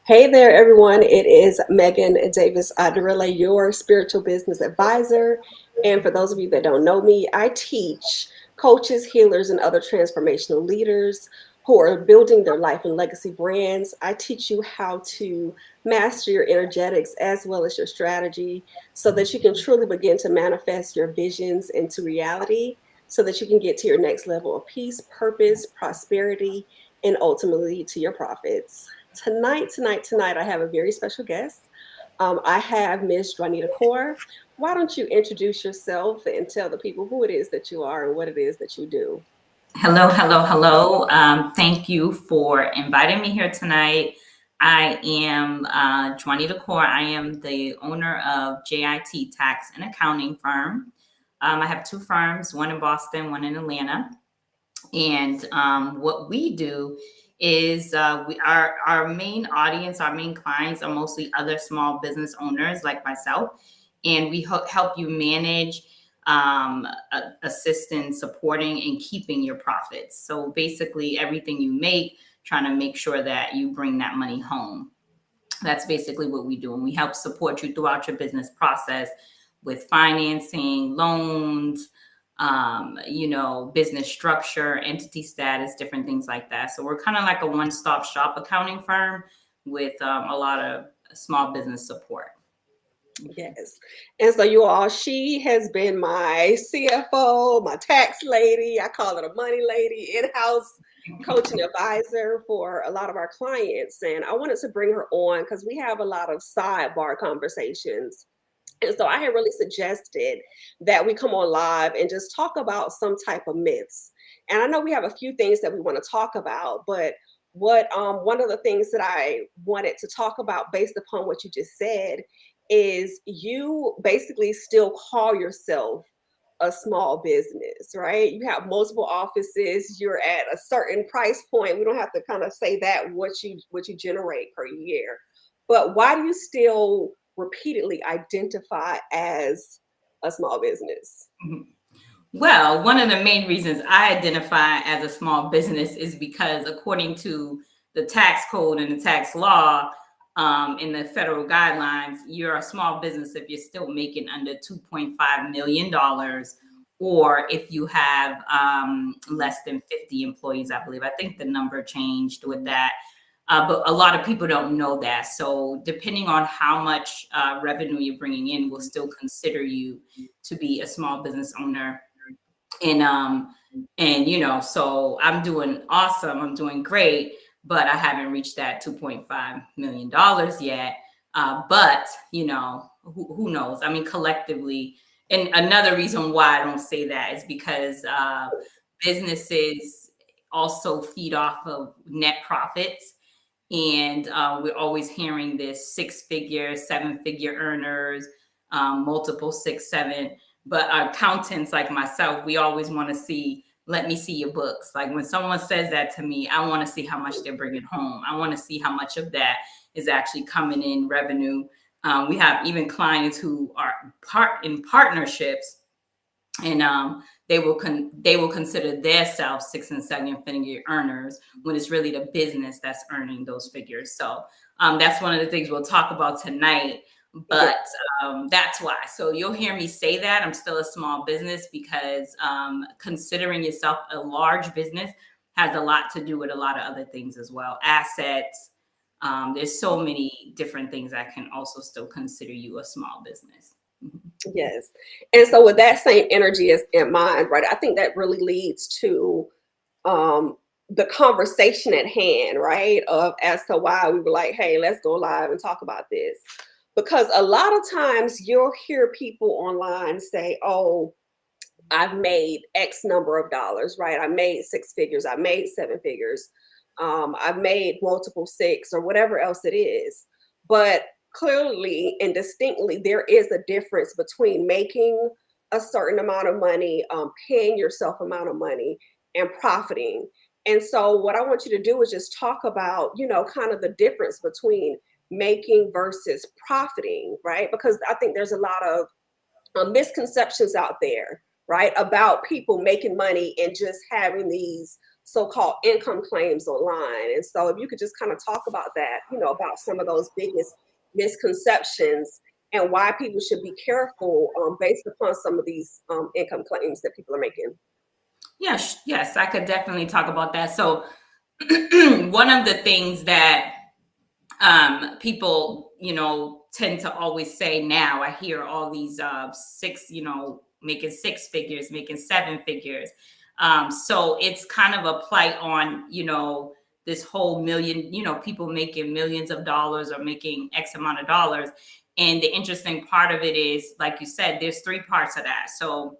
Hey there, everyone. It is Megan Davis Aderele, your spiritual business advisor. And for those of you that don't know me, I teach coaches, healers, and other transformational leaders who are building their life and legacy brands. I teach you how to master your energetics as well as your strategy so that you can truly begin to manifest your visions into reality so that you can get to your next level of peace, purpose, prosperity, and ultimately to your profits. Tonight, I have a very special guest. I have Miss Jwuanita Core. Why don't you introduce yourself and tell the people who it is that you are and what it is that you do? Hello, hello, hello. Thank you for inviting me here tonight. I am Jwuanita Core. I am the owner of JIT Tax and Accounting Firm. I have two firms, one in Boston, one in Atlanta. And what we do is our main audience, our main clients are mostly other small business owners like myself. And we help you manage, assist in supporting and keeping your profits. So basically, everything you make, trying to make sure that you bring that money home. That's basically what we do. And we help support you throughout your business process with financing, loans, business structure, entity status, different things like that. So we're kind of like a one-stop shop accounting firm with a lot of small business support. Yes. And so you all, she has been my CFO, my tax lady. I call it a money lady, in-house coaching advisor for a lot of our clients. And I wanted to bring her on because we have a lot of sidebar conversations. And so I had really suggested that we come on live and just talk about some type of myths. And I know we have a few things that we want to talk about, but what one of the things that I wanted to talk about based upon what you just said is you basically still call yourself a small business, right? You have multiple offices, you're at a certain price point. We don't have to kind of say that what you generate per year. But why do you still repeatedly identify as a small business? Mhm. Well, one of the main reasons I identify as a small business is because, according to the tax code and the tax law, in the federal guidelines, you're a small business if you're still making under $2.5 million, or if you have less than 50 employees, I believe. I think the number changed with that. But a lot of people don't know that. So depending on how much revenue you're bringing in, we'll still consider you to be a small business owner. So I'm doing awesome. I'm doing great, but I haven't reached that $2.5 million yet. But who knows? I mean, collectively. And another reason why I don't say that is because businesses also feed off of net profits. And we're always hearing this 6-figure, 7-figure earners, multiple 6, 7. But accountants like myself, we always want to see, let me see your books. Like when someone says that to me, I want to see how much they're bringing home. I want to see how much of that is actually coming in revenue. We have even clients who are in partnerships, and they will consider themselves 6 and 7-figure earners when it's really the business that's earning those figures. So that's one of the things we'll talk about tonight. But that's why. So you'll hear me say that I'm still a small business because considering yourself a large business has a lot to do with a lot of other things as well. Assets. There's so many different things that can also still consider you a small business. Yes. And so with that same energy as in mind, right, I think that really leads to um the conversation at hand, right? Of as to why we were like, hey, let's go live and talk about this. Because a lot of times you'll hear people online say, oh, I've made X number of dollars, right? I made 6 figures, I made 7 figures, I've made multiple 6 or whatever else it is. But clearly and distinctly, there is a difference between making a certain amount of money, paying yourself amount of money, and profiting. And so what I want you to do is just talk about, kind of the difference between making versus profiting, right? Because I think there's a lot of misconceptions out there, right, about people making money and just having these so-called income claims online. And so if you could just kind of talk about that, about some of those biggest misconceptions and why people should be careful based upon some of these income claims that people are making. Yes, I could definitely talk about that. So one of the things that people, tend to always say now, I hear all these making six figures, making seven figures. So it's kind of a plight on, this whole million, people making millions of dollars or making X amount of dollars. And the interesting part of it is, like you said, there's three parts of that. So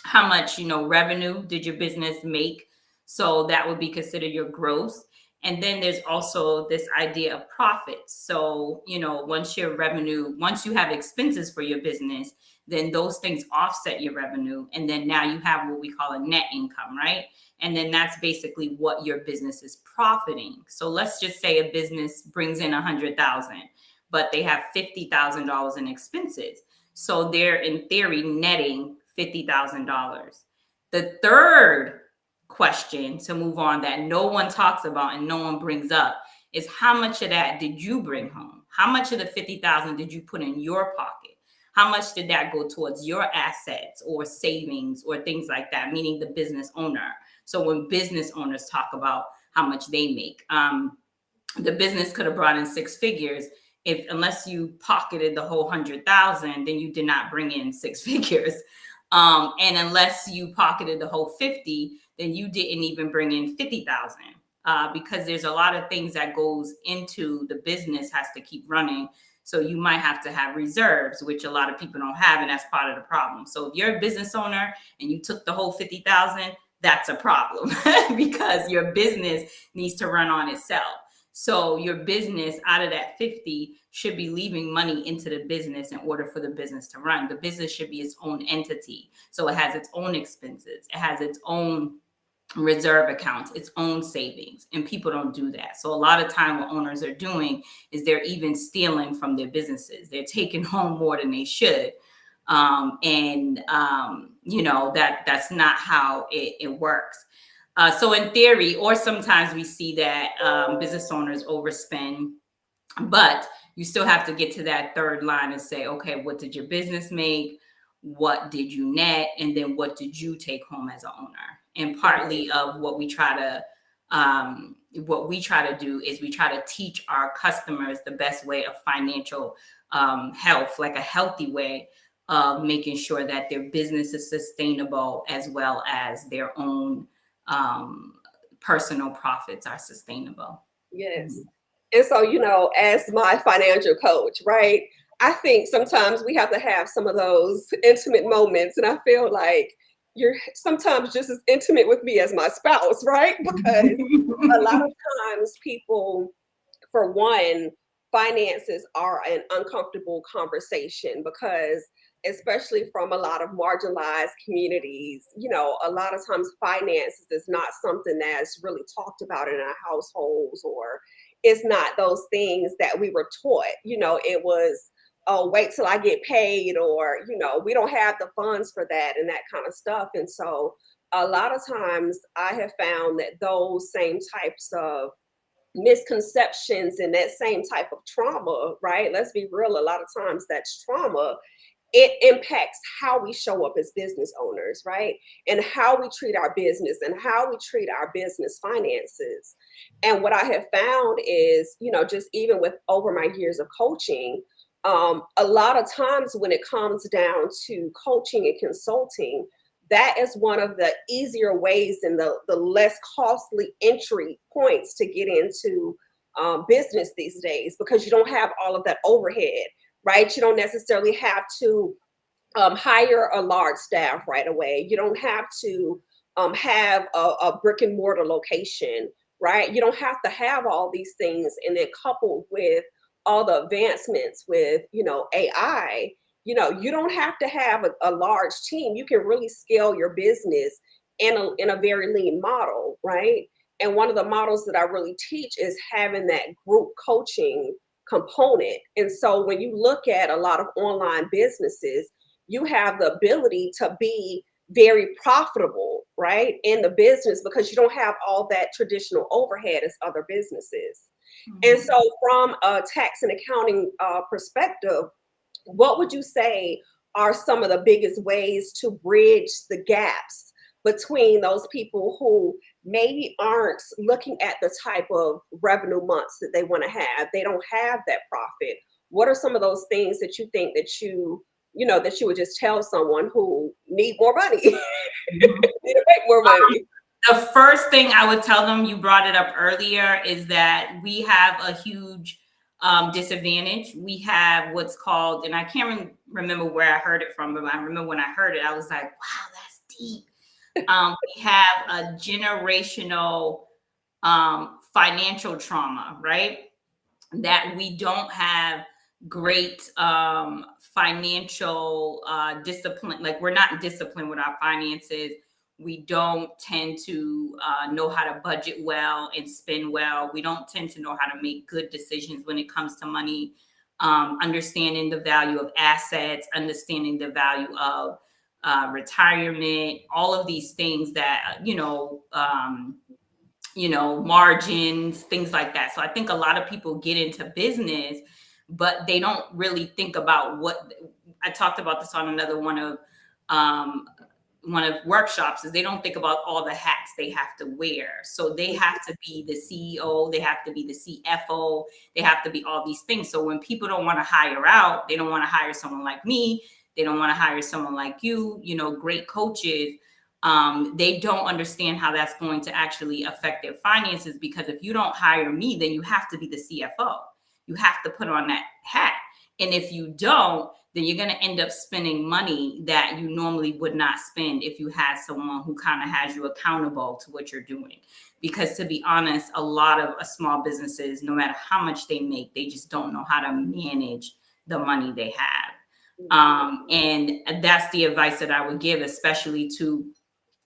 how much, revenue did your business make? So that would be considered your gross. And then there's also this idea of profits. So, once you have expenses for your business, then those things offset your revenue. And then now you have what we call a net income, right? And then that's basically what your business is profiting. So let's just say a business brings in 100,000, but they have $50,000 in expenses. So they're in theory netting $50,000. The third question to move on that no one talks about and no one brings up is how much of that did you bring home? How much of the 50,000 did you put in your pocket? How much did that go towards your assets or savings or things like that, meaning the business owner? So when business owners talk about how much they make, the business could have brought in six figures. Unless you pocketed the whole 100,000, then you did not bring in six figures. And unless you pocketed the whole 50, then you didn't even bring in 50,000. Because there's a lot of things that goes into the business has to keep running. So you might have to have reserves, which a lot of people don't have, and that's part of the problem. So if you're a business owner and you took the whole 50,000, that's a problem because your business needs to run on itself. So your business out of that 50 should be leaving money into the business in order for the business to run. The business should be its own entity. So it has its own expenses. It has its own reserve accounts, its own savings, and people don't do that. So a lot of time what owners are doing is they're even stealing from their businesses. They're taking home more than they should. That's not how it works. So in theory, or sometimes we see that business owners overspend, but you still have to get to that third line and say, okay, what did your business make? What did you net? And then what did you take home as an owner? And partly of what we try to do is we try to teach our customers the best way of financial health, like a healthy way of making sure that their business is sustainable as well as their own personal profits are sustainable. Yes. And so, as my financial coach, right, I think sometimes we have to have some of those intimate moments. And I feel like you're sometimes just as intimate with me as my spouse, right? Because a lot of times people, for one, finances are an uncomfortable conversation because especially from a lot of marginalized communities, a lot of times finances is not something that's really talked about in our households, or it's not those things that we were taught. It was, oh, wait till I get paid, or, we don't have the funds for that and that kind of stuff. And so a lot of times I have found that those same types of misconceptions and that same type of trauma, right? Let's be real, a lot of times that's trauma. It impacts how we show up as business owners, right? And how we treat our business and how we treat our business finances. And what I have found is, just even with over my years of coaching, a lot of times when it comes down to coaching and consulting, that is one of the easier ways and the less costly entry points to get into business these days, because you don't have all of that overhead, right? You don't necessarily have to hire a large staff right away. You don't have to have a brick and mortar location, right? You don't have to have all these things. And then coupled with all the advancements with, AI, you don't have to have a large team. You can really scale your business in a very lean model, right? And one of the models that I really teach is having that group coaching component. And so when you look at a lot of online businesses, you have the ability to be very profitable, right, in the business because you don't have all that traditional overhead as other businesses. And so, from a tax and accounting perspective, what would you say are some of the biggest ways to bridge the gaps between those people who maybe aren't looking at the type of revenue months that they want to have? They don't have that profit. What are some of those things that you think that that you would just tell someone who need more money, need to make more money? The first thing I would tell them, you brought it up earlier, is that we have a huge disadvantage. We have what's called, and I can't remember where I heard it from, but I remember when I heard it, I was like, wow, that's deep. We have a generational financial trauma, right? That we don't have great financial discipline. Like, we're not disciplined with our finances. We don't tend to know how to budget well and spend well. We don't tend to know how to make good decisions when it comes to money, understanding the value of assets, understanding the value of retirement, all of these things that, margins, things like that. So I think a lot of people get into business, but they don't really think about what I talked about this on another one of workshops, is they don't think about all the hats they have to wear. So they have to be the CEO, they have to be the CFO, they have to be all these things. So when people don't want to hire out, they don't want to hire someone like me, they don't want to hire someone like you, great coaches. They don't understand how that's going to actually affect their finances, because if you don't hire me, then you have to be the CFO. You have to put on that hat. And if you don't, then you're going to end up spending money that you normally would not spend if you had someone who kind of has you accountable to what you're doing. Because to be honest, a lot of small businesses, no matter how much they make, they just don't know how to manage the money they have. And that's the advice that I would give, especially to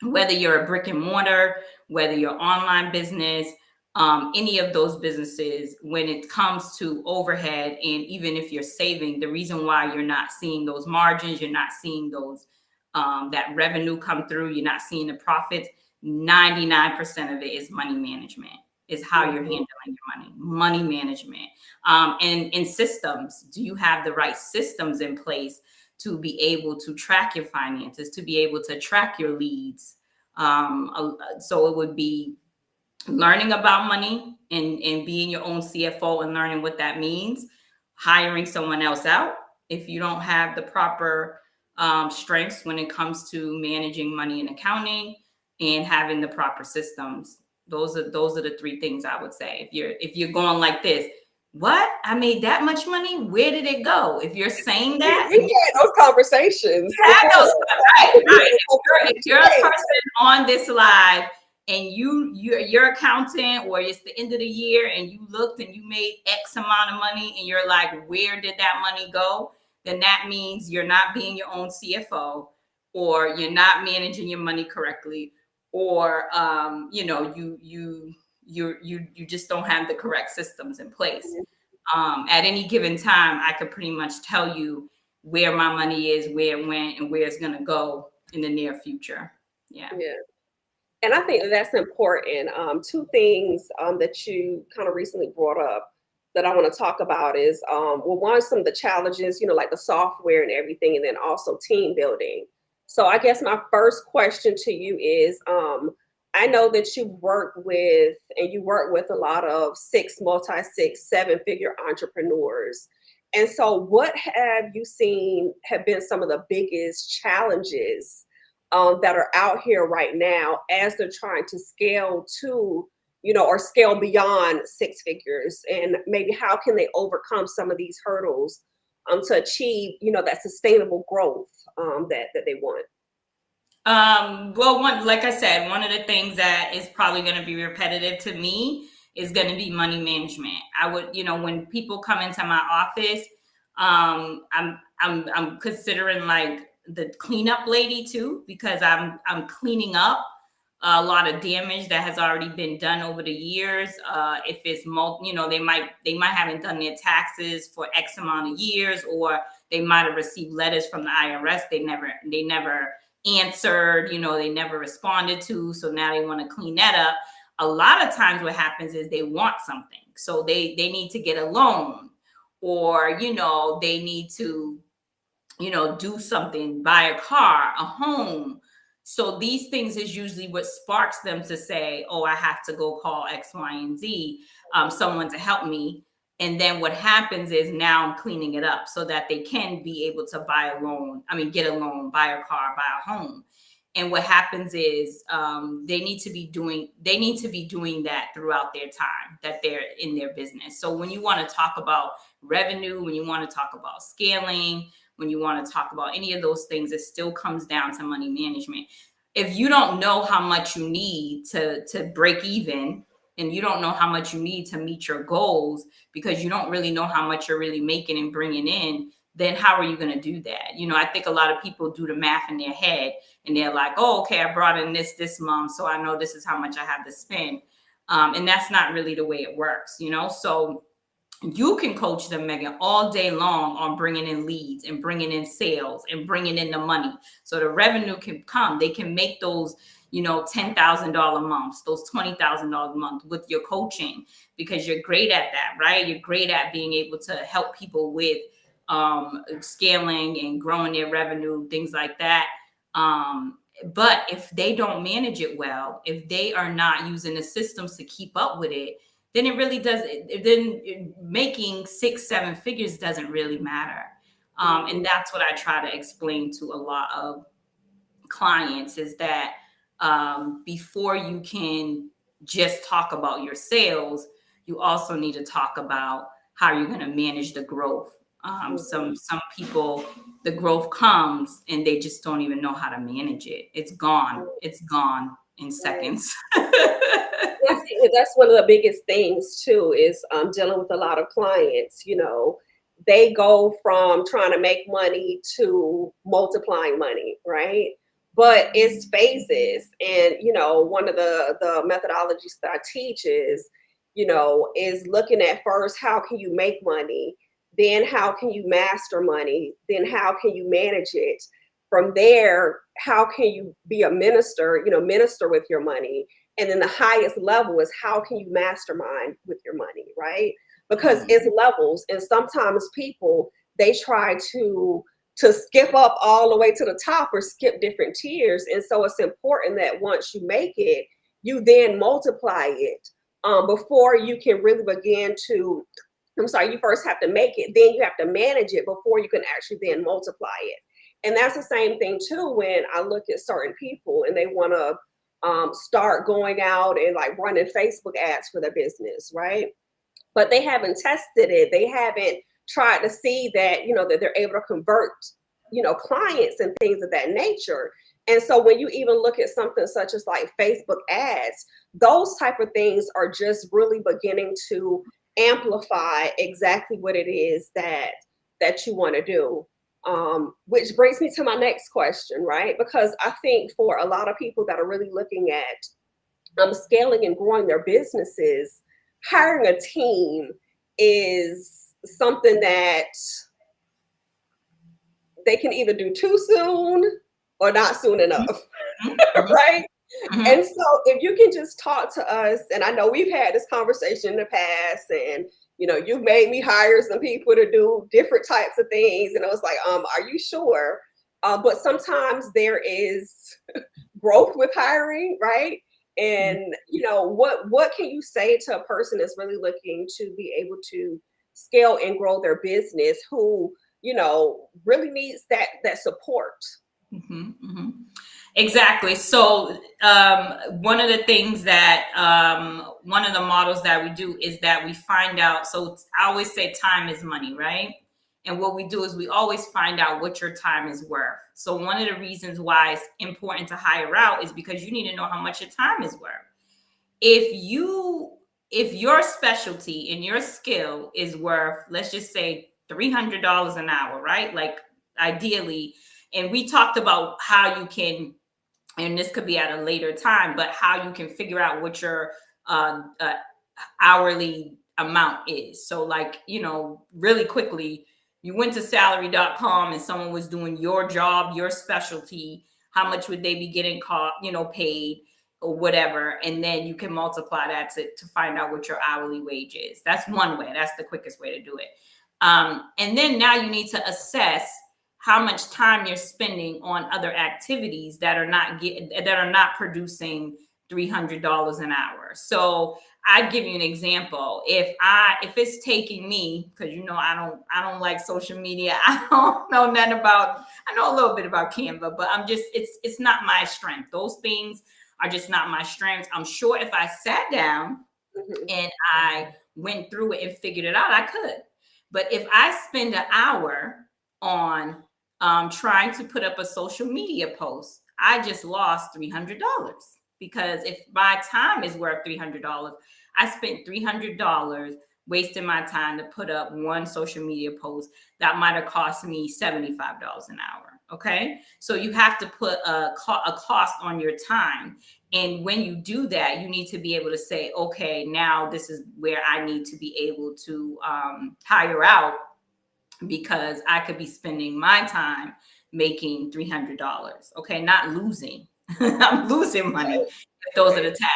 whether you're a brick and mortar, whether you're online business, any of those businesses, when it comes to overhead, and even if you're saving, the reason why you're not seeing those margins, you're not seeing those that revenue come through, you're not seeing the profits, 99% of it is money management, is how you're handling your money management. And systems. Do you have the right systems in place to be able to track your finances, to be able to track your leads? So it would be learning about money and being your own CFO and learning what that means, hiring someone else out if you don't have the proper strengths when it comes to managing money and accounting, and having the proper systems. Those are the three things I would say. If you're going like this, what? I made that much money? Where did it go? If you're saying that, we had those conversations. Right. If you're a person on this live and you're accountant, or it's the end of the year and you looked and you made X amount of money and you're like, where did that money go? Then that means you're not being your own CFO, or you're not managing your money correctly, or you just don't have the correct systems in place. At any given time, I could pretty much tell you where my money is, where it went, and where it's going to go in the near future. Yeah. And I think that's important. Two things that you kind of recently brought up that I want to talk about is, one, some of the challenges, like the software and everything, and then also team building. So I guess my first question to you is, I know that you work with a lot of 7-figure entrepreneurs. And so what have you seen have been some of the biggest challenges that are out here right now as they're trying to scale to, or scale beyond 6 figures? And maybe how can they overcome some of these hurdles to achieve, that sustainable growth that they want? Well, like I said, one of the things that is probably going to be repetitive to me is going to be money management. I would, when people come into my office, I'm considering like the cleanup lady too, because I'm cleaning up a lot of damage that has already been done over the years. If it's they might haven't done their taxes for X amount of years, or they might have received letters from the IRS they never answered, they never responded to. So now they want to clean that up. A lot of times what happens is they want something. So they need to get a loan, or, they need to, do something, buy a car, a home. So these things is usually what sparks them to say, oh, I have to go call X, Y, and Z, someone to help me. And then what happens is now I'm cleaning it up so that they can be able to get a loan, buy a car, buy a home. And what happens is they need to be doing that throughout their time that they're in their business. So when you want to talk about revenue, when you want to talk about scaling, when you want to talk about any of those things, it still comes down to money management. If you don't know how much you need to break even, and you don't know how much you need to meet your goals, because you don't really know how much you're really making and bringing in, then how are you going to do that? I think a lot of people do the math in their head, and they're like, oh, okay, I brought in this month, so I know this is how much I have to spend. And that's not really the way it works, So you can coach them, Megan, all day long on bringing in leads and bringing in sales and bringing in the money. So the revenue can come. They can make those, $10,000 months, those $20,000 a month with your coaching, because you're great at that, right? You're great at being able to help people with scaling and growing their revenue, things like that. But if they don't manage it well, if they are not using the systems to keep up with it, then it really does. Then making 6-7 figures doesn't really matter. And that's what I try to explain to a lot of clients, is that before you can just talk about your sales, you also need to talk about how you're going to manage the growth. Some people, the growth comes and they just don't even know how to manage it. It's gone in seconds. That's one of the biggest things too, is dealing with a lot of clients. They go from trying to make money to multiplying money, right? But it's phases. And one of the methodologies that I teach is looking at first, how can you make money? Then how can you master money? Then how can you manage it? From there, how can you be a minister with your money? And then the highest level is, how can you mastermind with your money, right? Because it's levels. And sometimes people, they try to skip up all the way to the top, or skip different tiers. And so it's important that once you make it, you then multiply it before you can really begin to, you first have to make it, then you have to manage it before you can actually then multiply it. And that's the same thing too, when I look at certain people and they want to start going out and like running Facebook ads for their business, right? But they haven't tested it. They haven't tried to see that, that they're able to convert, clients and things of that nature. And so when you even look at something such as like Facebook ads, those type of things are just really beginning to amplify exactly what it is that you want to do. Which brings me to my next question, right? Because I think for a lot of people that are really looking at scaling and growing their businesses, hiring a team is something that they can either do too soon or not soon enough, right? And so if you can just talk to us, and I know we've had this conversation in the past, and you've made me hire some people to do different types of things, and I was like, are you sure? But sometimes there is growth with hiring, right? And what can you say to a person that's really looking to be able to scale and grow their business, who really needs that support? Exactly. So one of the things that one of the models that we do is that we find out. So I always say time is money, right? And what we do is we always find out what your time is worth. So one of the reasons why it's important to hire out is because you need to know how much your time is worth. If your specialty and your skill is worth, let's just say $300 an hour, right? Like ideally. And we talked about how you can and this could be at a later time, but how you can figure out what your hourly amount is. So like, really quickly, you went to salary.com and someone was doing your job, your specialty, how much would they be getting paid or whatever. And then you can multiply that to find out what your hourly wage is. That's one way. That's the quickest way to do it. And then now you need to assess how much time you're spending on other activities that are not producing $300 an hour. So I'd give you an example. If it's taking me, because I don't like social media. I don't know nothing about. I know a little bit about Canva, but it's not my strength. Those things are just not my strengths. I'm sure if I sat down and I went through it and figured it out, I could. But if I spend an hour on trying to put up a social media post, I just lost $300. Because if my time is worth $300, I spent $300 wasting my time to put up one social media post that might have cost me $75 an hour. Okay. So you have to put a cost on your time. And when you do that, you need to be able to say, okay, now this is where I need to be able to hire out, because I could be spending my time making $300. Okay. Not losing. I'm losing money. Those are the tasks.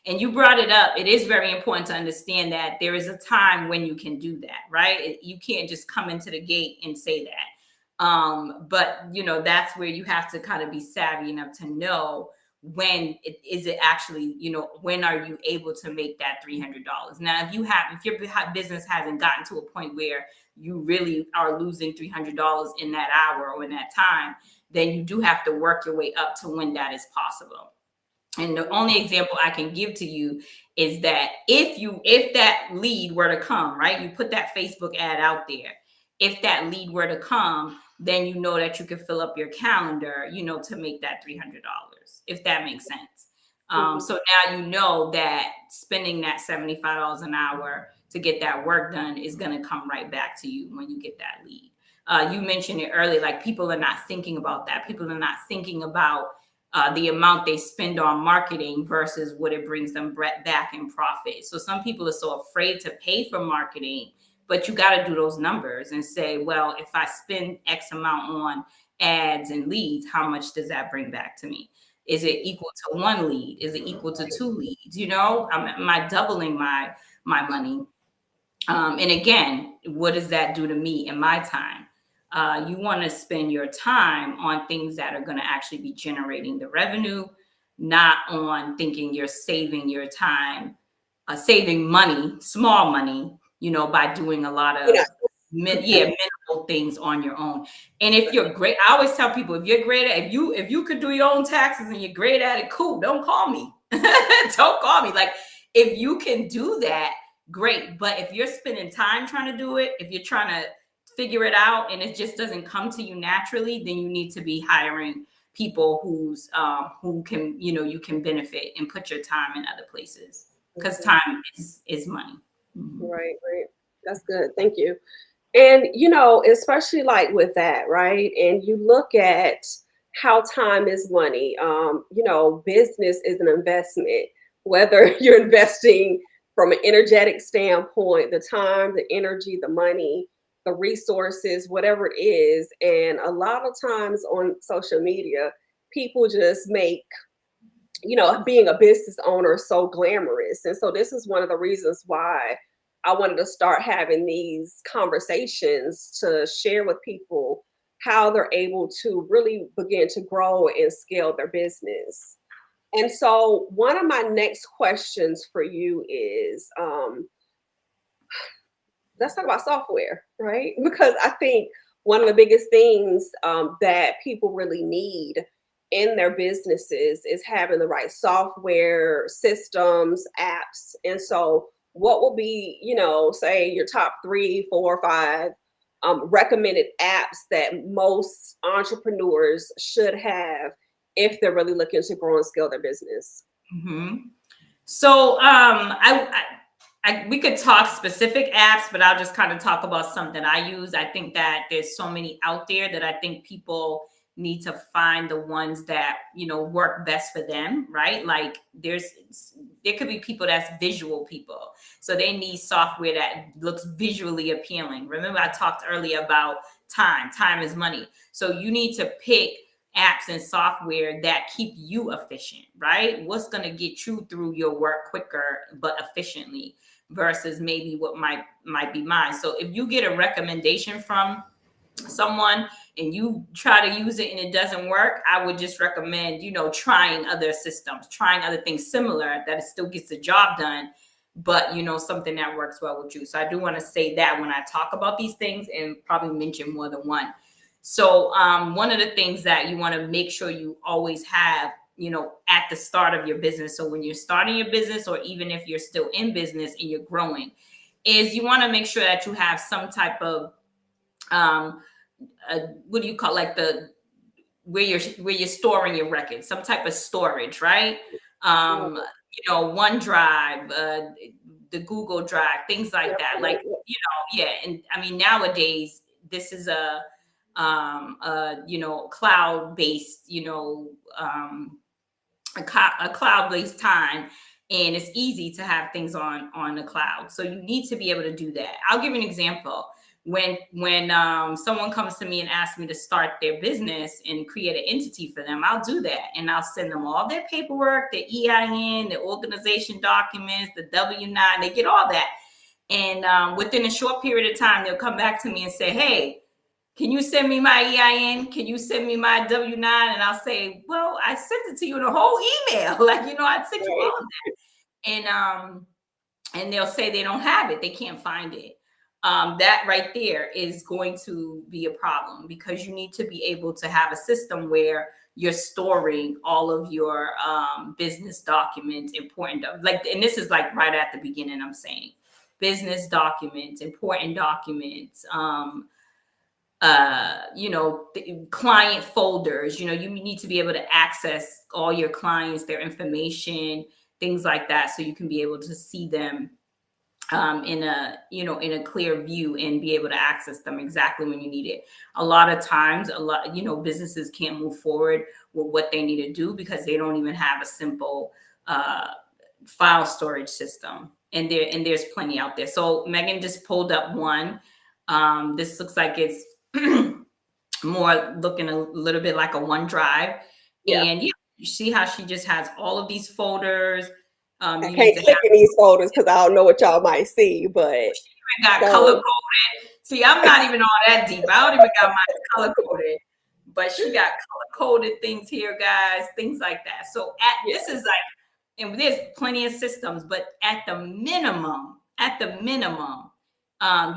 And you brought it up. It is very important to understand that there is a time when you can do that, right? You can't just come into the gate and say that. But that's where you have to kind of be savvy enough to know when is it actually, when are you able to make that $300? Now, if your business hasn't gotten to a point where you really are losing $300 in that hour or in that time, then you do have to work your way up to when that is possible. And the only example I can give to you is that if that lead were to come, right, you put that Facebook ad out there. If that lead were to come, then you know that you can fill up your calendar, to make that $300, if that makes sense. So now you know that spending that $75 an hour to get that work done is going to come right back to you when you get that lead. You mentioned it earlier, like people are not thinking about that. People are not thinking about the amount they spend on marketing versus what it brings them back in profit. So some people are so afraid to pay for marketing, but you got to do those numbers and say, well, if I spend X amount on ads and leads, how much does that bring back to me? Is it equal to one lead? Is it equal to two leads? Am I doubling my money? And again, what does that do to me in my time? You want to spend your time on things that are going to actually be generating the revenue, not on thinking you're saving your time, saving money, small money, by doing a lot of minimal things on your own. And if you're great, I always tell people, if you're great at, if you could do your own taxes and you're great at it, cool, don't call me. Don't call me. Like, if you can do that, great. But if you're spending time trying to do it, if you're trying to figure it out and it just doesn't come to you naturally, then you need to be hiring people who can, you can benefit and put your time in other places, because time is money. Right. That's good. Thank you. And, especially like with that, right? And you look at how time is money. Business is an investment, whether you're investing from an energetic standpoint, the time, the energy, the money, the resources, whatever it is. And a lot of times on social media, people just make, being a business owner so glamorous. And so this is one of the reasons why I wanted to start having these conversations to share with people how they're able to really begin to grow and scale their business. And so one of my next questions for you is, let's talk about software, right? Because I think one of the biggest things that people really need in their businesses is having the right software, systems, apps. And so what will be, say your top 3, 4, 5 recommended apps that most entrepreneurs should have if they're really looking to grow and scale their business? So we could talk specific apps, but I'll just kind of talk about something I use. I think that there's so many out there that I think people need to find the ones that, you know, work best for them, right? Like there could be people that's visual people. So they need software that looks visually appealing. Remember I talked earlier about time. Time is money. So you need to pick apps and software that keep you efficient, right? What's going to get you through your work quicker but efficiently versus maybe what might be mine. So if you get a recommendation from someone and you try to use it and it doesn't work, I would just recommend, you know, trying other systems, trying other things similar that it still gets the job done, but you know, something that works well with you. So I do want to say that when I talk about these things, and probably mention more than one. So one of the things that you want to make sure you always have, you know, at the start of your business, so when you're starting your business, or even if you're still in business and you're growing, is you want to make sure that you have some type of what do you call, like the where you're storing your records, some type of storage, right? You know, OneDrive, the Google Drive, things like that. Like, you know, yeah. And I mean, nowadays this is you know, cloud-based, you know, a cloud-based time, and it's easy to have things on the cloud. So you need to be able to do that. I'll give you an example. When someone comes to me and asks me to start their business and create an entity for them, I'll do that, and I'll send them all their paperwork, their EIN, their organization documents, the W-9. They get all that, and within a short period of time, they'll come back to me and say, "Hey, can you send me my EIN? Can you send me my W-9?" And I'll say, "Well, I sent it to you in a whole email. Like, you know, I sent you all of that." And they'll say they don't have it. They can't find it. That right there is going to be a problem, because you need to be able to have a system where you're storing all of your business documents, important, like, and this is like right at the beginning, I'm saying business documents, important documents, you know, client folders. You know, you need to be able to access all your clients, their information, things like that, so you can be able to see them in a, you know, in a clear view, and be able to access them exactly when you need it. A lot of times, you know, businesses can't move forward with what they need to do because they don't even have a simple file storage system, and there's plenty out there. So Megan just pulled up one. This looks like it's more looking a little bit like a OneDrive. And yeah, you see how she just has all of these folders. I can't click in these folders because I don't know what y'all might see, but she got color coded. See, I'm not even all that deep. I don't even got my color coded, but she got color coded things here, guys, things like that. So this is like, and there's plenty of systems, but at the minimum,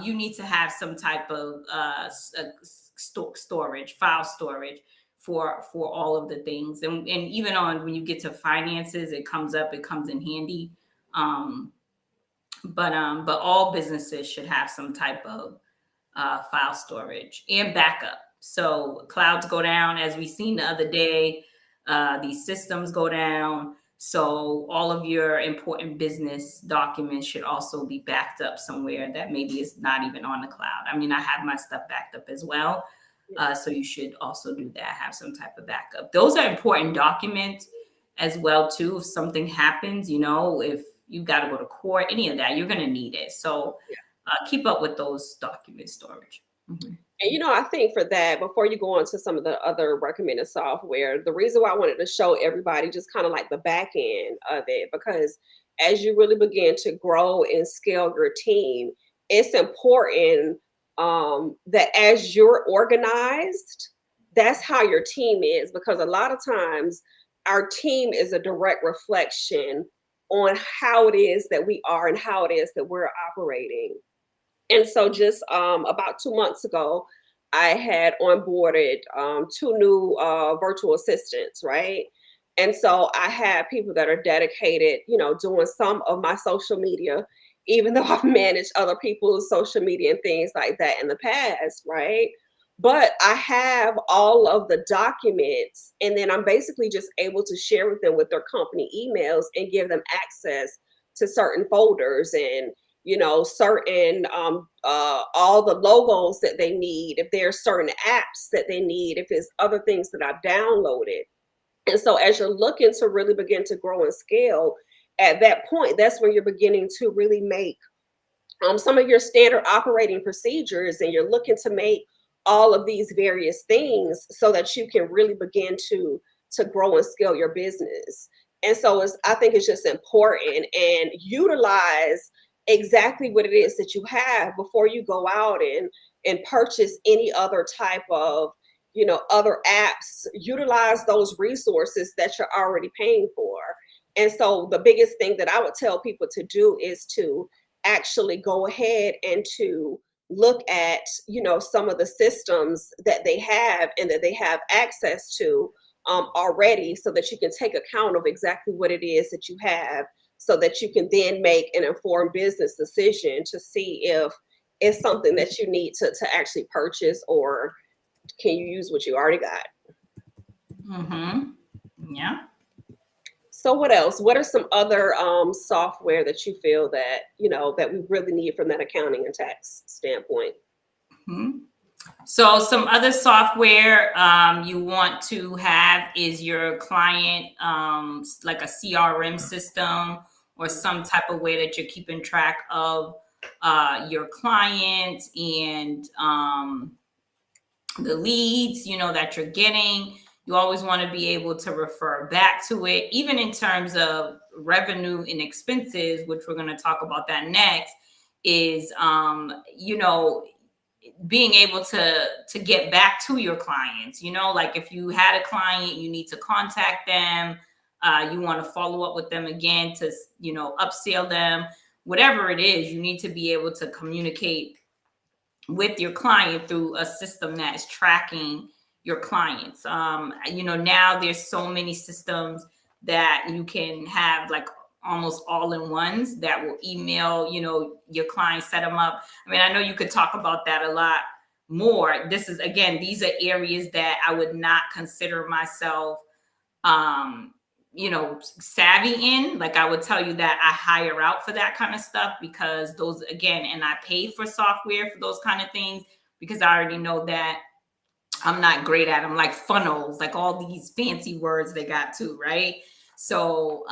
you need to have some type of storage, file storage for all of the things. And even on when you get to finances, it comes in handy. But all businesses should have some type of file storage and backup. So clouds go down, as we seen the other day. These systems go down. So all of your important business documents should also be backed up somewhere that maybe is not even on the cloud. I mean, I have my stuff backed up as well. So you should also do that, have some type of backup. Those are important documents as well, too. If something happens, you know, if you got to go to court, any of that, you're going to need it. So keep up with those document storage. Mm-hmm. And, you know, I think for that, before you go on to some of the other recommended software, the reason why I wanted to show everybody just kind of like the back end of it, because as you really begin to grow and scale your team, it's important that as you're organized, that's how your team is, because a lot of times our team is a direct reflection on how it is that we are and how it is that we're operating. And so just about 2 months ago, I had onboarded 2 new virtual assistants, right? And so I had people that are dedicated, you know, doing some of my social media, even though I've managed other people's social media and things like that in the past, right? But I have all of the documents, and then I'm basically just able to share with them with their company emails and give them access to certain folders. And you know, certain all the logos that they need, if there's certain apps that they need, if it's other things that I've downloaded. And so as you're looking to really begin to grow and scale, at that point, that's when you're beginning to really make some of your standard operating procedures, and you're looking to make all of these various things so that you can really begin to grow and scale your business. And so I think it's just important, and utilize exactly what it is that you have before you go out and purchase any other type of, you know, other apps. Utilize those resources that you're already paying for. And so the biggest thing that I would tell people to do is to actually go ahead and to look at, you know, some of the systems that they have and that they have access to already, so that you can take account of exactly what it is that you have, so that you can then make an informed business decision to see if it's something that you need to actually purchase, or can you use what you already got. Yeah. So what else? What are some other software that you feel that, you know, that we really need from that accounting and tax standpoint? So some other software you want to have is your client, like a CRM system, or some type of way that you're keeping track of your clients and the leads, you know, that you're getting. You always want to be able to refer back to it, even in terms of revenue and expenses, which we're going to talk about that next, is, you know, being able to get back to your clients. You know, like if you had a client, you need to contact them. You want to follow up with them again to, you know, upsell them, whatever it is. You need to be able to communicate with your client through a system that is tracking your clients. You know, now there's so many systems that you can have, like almost all-in-ones that will email, you know, your clients, set them up. I mean, I know you could talk about that a lot more. This is, again, these are areas that I would not consider myself, you know, savvy in. Like, I would tell you that I hire out for that kind of stuff, because those, again, and I pay for software for those kind of things, because I already know that I'm not great at them, like funnels, like all these fancy words they got too, right? So,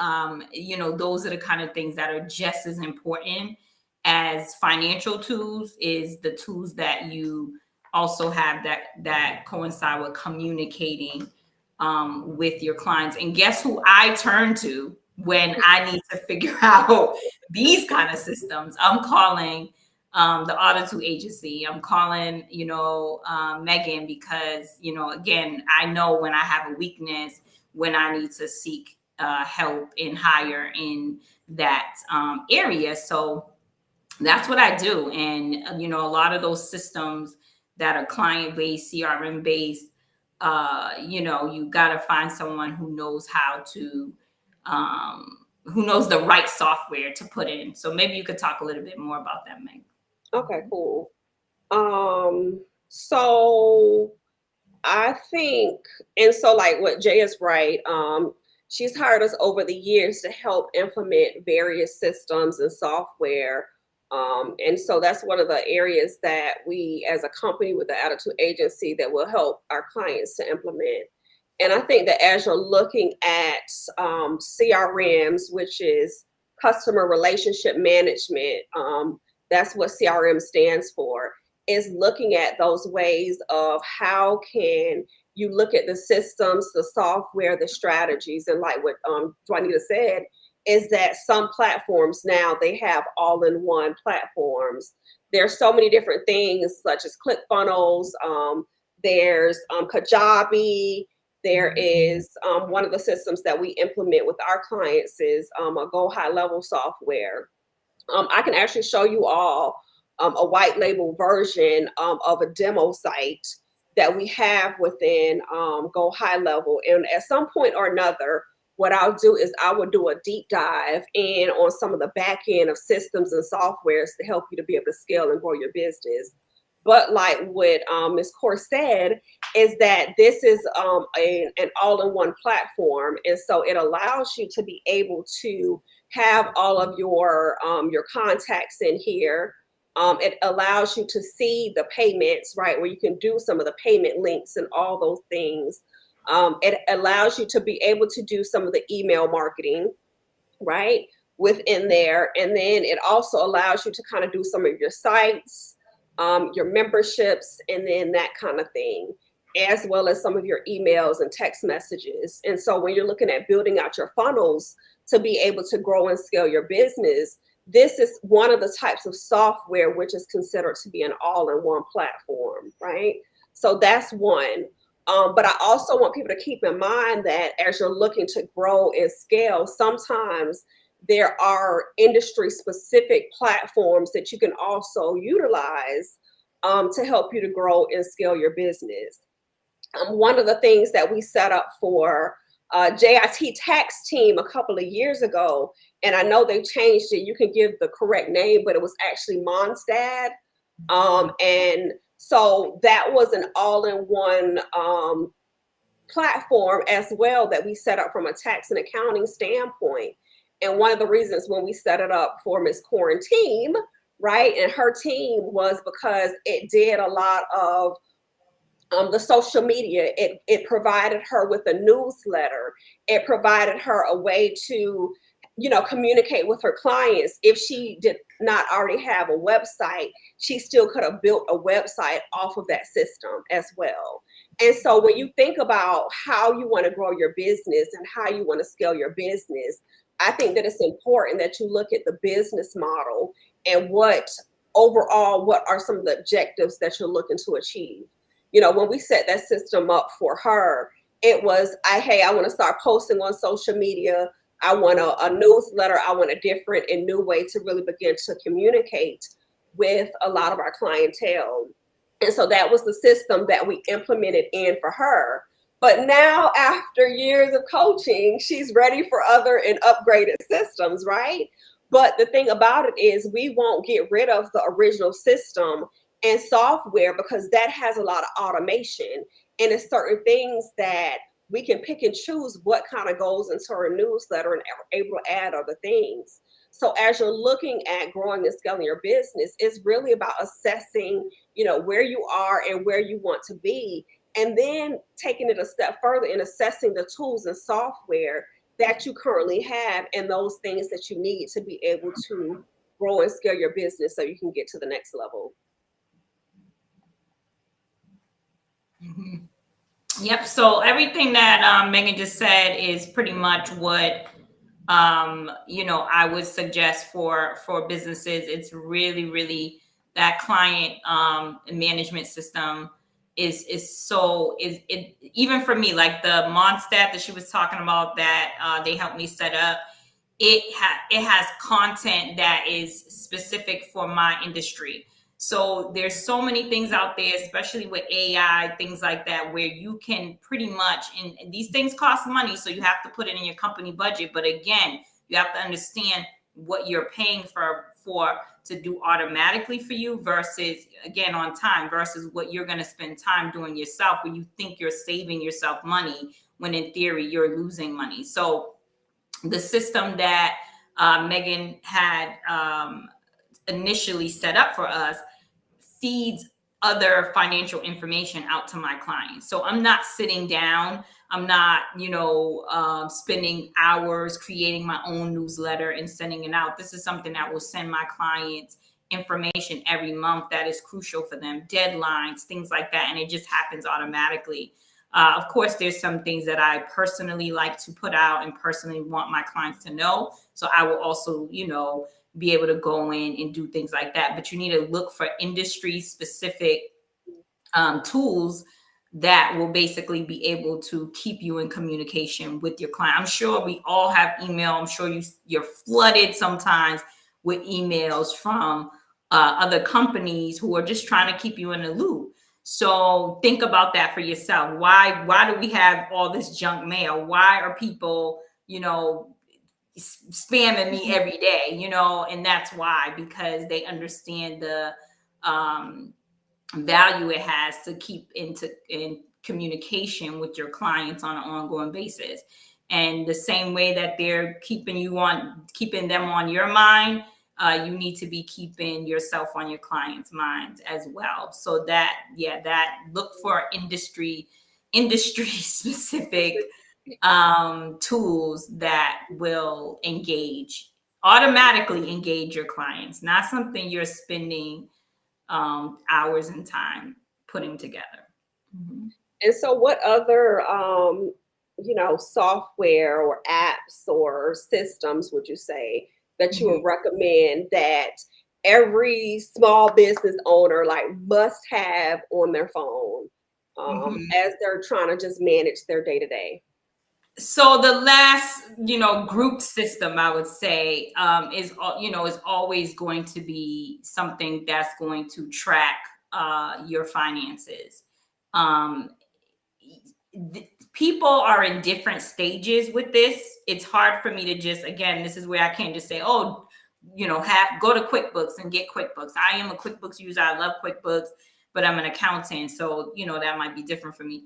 you know, those are the kind of things that are just as important as financial tools, is the tools that you also have that coincide with communicating with your clients. And guess who I turn to when I need to figure out these kind of systems? I'm calling the Aditu agency. I'm calling, you know, Megan, because, you know, again, I know when I have a weakness, when I need to seek help and hire in that area. So that's what I do. And, you know, a lot of those systems that are client-based, CRM-based, you know, you got to find someone who knows how to, who knows the right software to put in. So maybe you could talk a little bit more about that, Meg. Okay, cool. So I think, and so like what Jay is right. She's hired us over the years to help implement various systems and software. And so that's one of the areas that we, as a company with the Aditu agency, that will help our clients to implement. And I think that as you're looking at CRMs, which is customer relationship management, that's what CRM stands for, is looking at those ways of how can you look at the systems, the software, the strategies. And like what Jwuanita said, is that some platforms now, they have all-in-one platforms. There's so many different things, such as ClickFunnels, there's Kajabi, there is one of the systems that we implement with our clients is a Go High Level software. I can actually show you all a white label version of a demo site that we have within Go High Level. And at some point or another, what I'll do is I will do a deep dive in on some of the back end of systems and softwares to help you to be able to scale and grow your business. But like what Ms. Core said, is that this is an all-in-one platform. And so it allows you to be able to have all of your contacts in here. It allows you to see the payments, right, where you can do some of the payment links and all those things. It allows you to be able to do some of the email marketing, right, within there. And then it also allows you to kind of do some of your sites, your memberships, and then that kind of thing, as well as some of your emails and text messages. And so when you're looking at building out your funnels to be able to grow and scale your business, this is one of the types of software which is considered to be an all-in-one platform, right? So that's one. But I also want people to keep in mind that as you're looking to grow and scale, sometimes there are industry specific platforms that you can also utilize to help you to grow and scale your business. One of the things that we set up for JIT tax team a couple of years ago, and I know they've changed it, you can give the correct name, but it was actually Mondstadt. And so that was an all-in-one platform as well that we set up from a tax and accounting standpoint. And one of the reasons when we set it up for Ms. Core and team, right, and her team, was because it did a lot of the social media. It provided her with a newsletter. It provided her a way to, communicate with her clients. If she did not already have a website, she still could have built a website off of that system as well. And so when you think about how you want to grow your business and how you want to scale your business, I think that it's important that you look at the business model and what are some of the objectives that you're looking to achieve. When we set that system up for her, it was, hey, I want to start posting on social media. I want a newsletter. I want a different and new way to really begin to communicate with a lot of our clientele. And so that was the system that we implemented in for her. But now, after years of coaching, she's ready for other and upgraded systems, right? But the thing about it is we won't get rid of the original system and software because that has a lot of automation, and it's certain things that we can pick and choose what kind of goes into our newsletter and able to add other things. So as you're looking at growing and scaling your business, it's really about assessing, where you are and where you want to be, and then taking it a step further and assessing the tools and software that you currently have and those things that you need to be able to grow and scale your business so you can get to the next level. Mm-hmm. Yep. So everything that Megan just said is pretty much what I would suggest for businesses. It's really, really that client management system is even for me, like the Mondstadt that she was talking about that they helped me set up. It has content that is specific for my industry. So there's so many things out there, especially with AI, things like that, where you can pretty much, and these things cost money, so you have to put it in your company budget. But again, you have to understand what you're paying for to do automatically for you versus, again, on time, versus what you're going to spend time doing yourself when you think you're saving yourself money, when in theory you're losing money. So the system that Megan had initially set up for us feeds other financial information out to my clients. So I'm not sitting down. I'm not, spending hours creating my own newsletter and sending it out. This is something that will send my clients information every month that is crucial for them, deadlines, things like that. And it just happens automatically. Of course, there's some things that I personally like to put out and personally want my clients to know. So I will also, be able to go in and do things like that. But you need to look for industry specific tools that will basically be able to keep you in communication with your client. I'm sure we all have email. I'm sure you're flooded sometimes with emails from other companies who are just trying to keep you in the loop. So think about that for yourself. Why do we have all this junk mail? Why are people, spamming me every day, and that's why, because they understand the value it has to keep in communication with your clients on an ongoing basis. And the same way that they're keeping them on your mind, you need to be keeping yourself on your clients' minds as well. So that look for industry specific tools that will automatically engage your clients, not something you're spending hours and time putting together. Mm-hmm. And so what other software or apps or systems would you say that you would recommend that every small business owner like must have on their phone as they're trying to just manage their day-to-day? So the last, group system, I would say, is always going to be something that's going to track your finances. People are in different stages with this. It's hard for me to just, again, this is where I can't just say, oh, go to QuickBooks and get QuickBooks. I am a QuickBooks user. I love QuickBooks, but I'm an accountant. So, that might be different for me.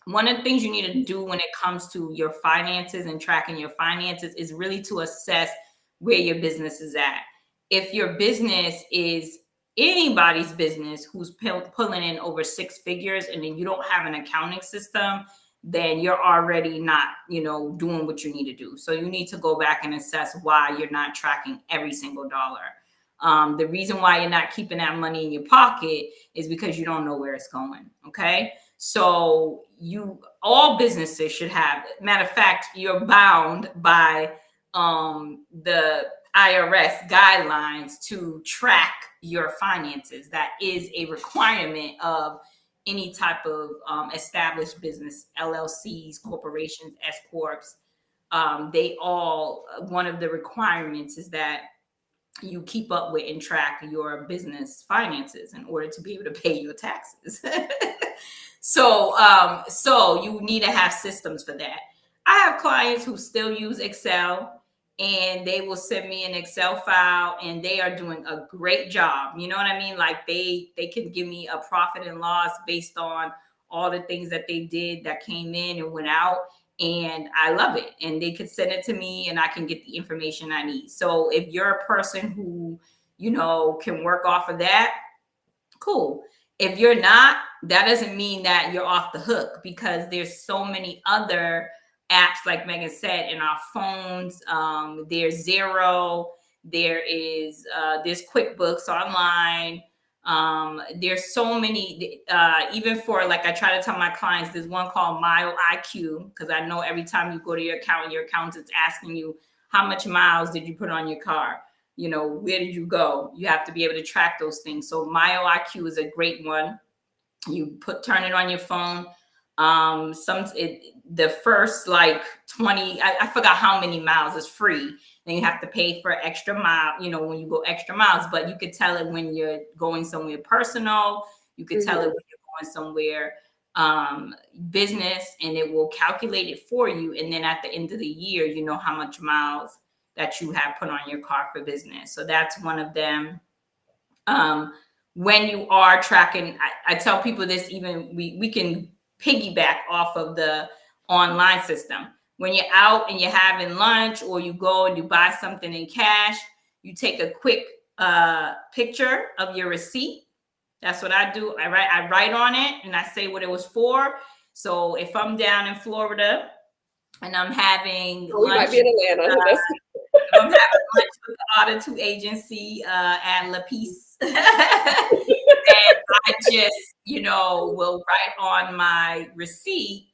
One of the things you need to do when it comes to your finances and tracking your finances is really to assess where your business is at. If your business is anybody's business who's pulling in over 6 figures and then you don't have an accounting system, then you're already not, doing what you need to do. So you need to go back and assess why you're not tracking every single dollar. The reason why you're not keeping that money in your pocket is because you don't know where it's going. Okay. So all businesses should have, matter of fact, you're bound by the IRS guidelines to track your finances. That is a requirement of any type of established business, LLCs, corporations, S corps. One of the requirements is that you keep up with and track your business finances in order to be able to pay your taxes. So you need to have systems for that. I have clients who still use Excel, and they will send me an Excel file, and they are doing a great job. You know what I mean? Like they can give me a profit and loss based on all the things that they did that came in and went out. And I love it. And they could send it to me and I can get the information I need. So if you're a person who, can work off of that, cool. If you're not, that doesn't mean that you're off the hook, because there's so many other apps, like Megan said, in our phones. There's Xero, there's QuickBooks Online. There's so many, even for, like, I try to tell my clients, there's one called Mile IQ, because I know every time you go to your accountant's asking you, how much miles did you put on your car? Where did you go? You have to be able to track those things. So Mile IQ is a great one. You turn it on your phone. The first like 20, I forgot how many miles is free. Then you have to pay for extra mile, when you go extra miles, but you could tell it when you're going somewhere personal. You could tell it when you're going somewhere business, and it will calculate it for you. And then at the end of the year, you know how much miles that you have put on your car for business. So that's one of them. When you are tracking, I tell people this, even we can piggyback off of the online system. When you're out and you're having lunch, or you go and you buy something in cash, you take a quick picture of your receipt. That's what I do. I write on it and I say what it was for. So if I'm down in Florida and I'm having lunch, might be in Atlanta. I'm having lunch with the Aditu agency at La Peace. And I just, will write on my receipt,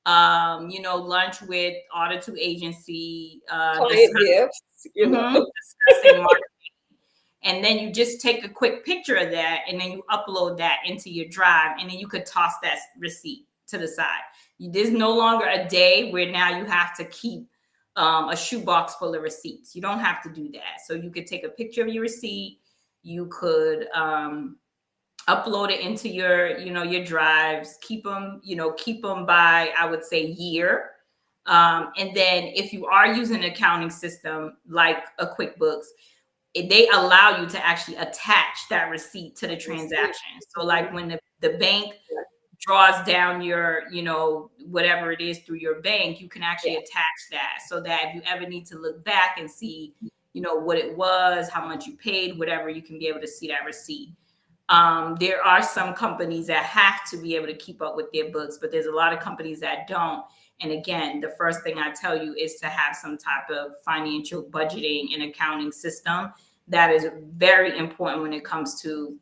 lunch with Aditu agency. Client gifts, discussing marketing. And then you just take a quick picture of that, and then you upload that into your drive, and then you could toss that receipt to the side. There's no longer a day where now you have to keep a shoebox full of receipts. You don't have to do that. So you could take a picture of your receipt. You could upload it into your drives. Keep them by, I would say, year. And then if you are using an accounting system like a QuickBooks, they allow you to actually attach that receipt to the transaction. So like when the bank draws down your, whatever it is through your bank, you can actually Yeah. attach that so that if you ever need to look back and see, what it was, how much you paid, whatever, you can be able to see that receipt. There are some companies that have to be able to keep up with their books, but there's a lot of companies that don't. And again, the first thing I tell you is to have some type of financial budgeting and accounting system. That is very important when it comes to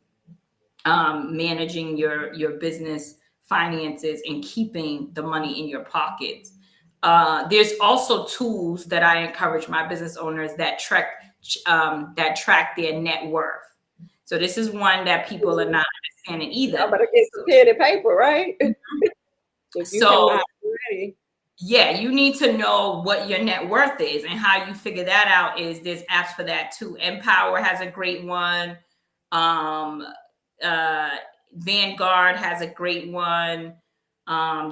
managing your business finances and keeping the money in your pockets. There's also tools that I encourage my business owners that track their net worth. So this is one that people are not understanding either. I better get some pen and paper, right? If you So cannot already. yeah, you need to know what your net worth is, and how you figure that out is there's apps for that too. Empower has a great one. Um, Vanguard has a great one.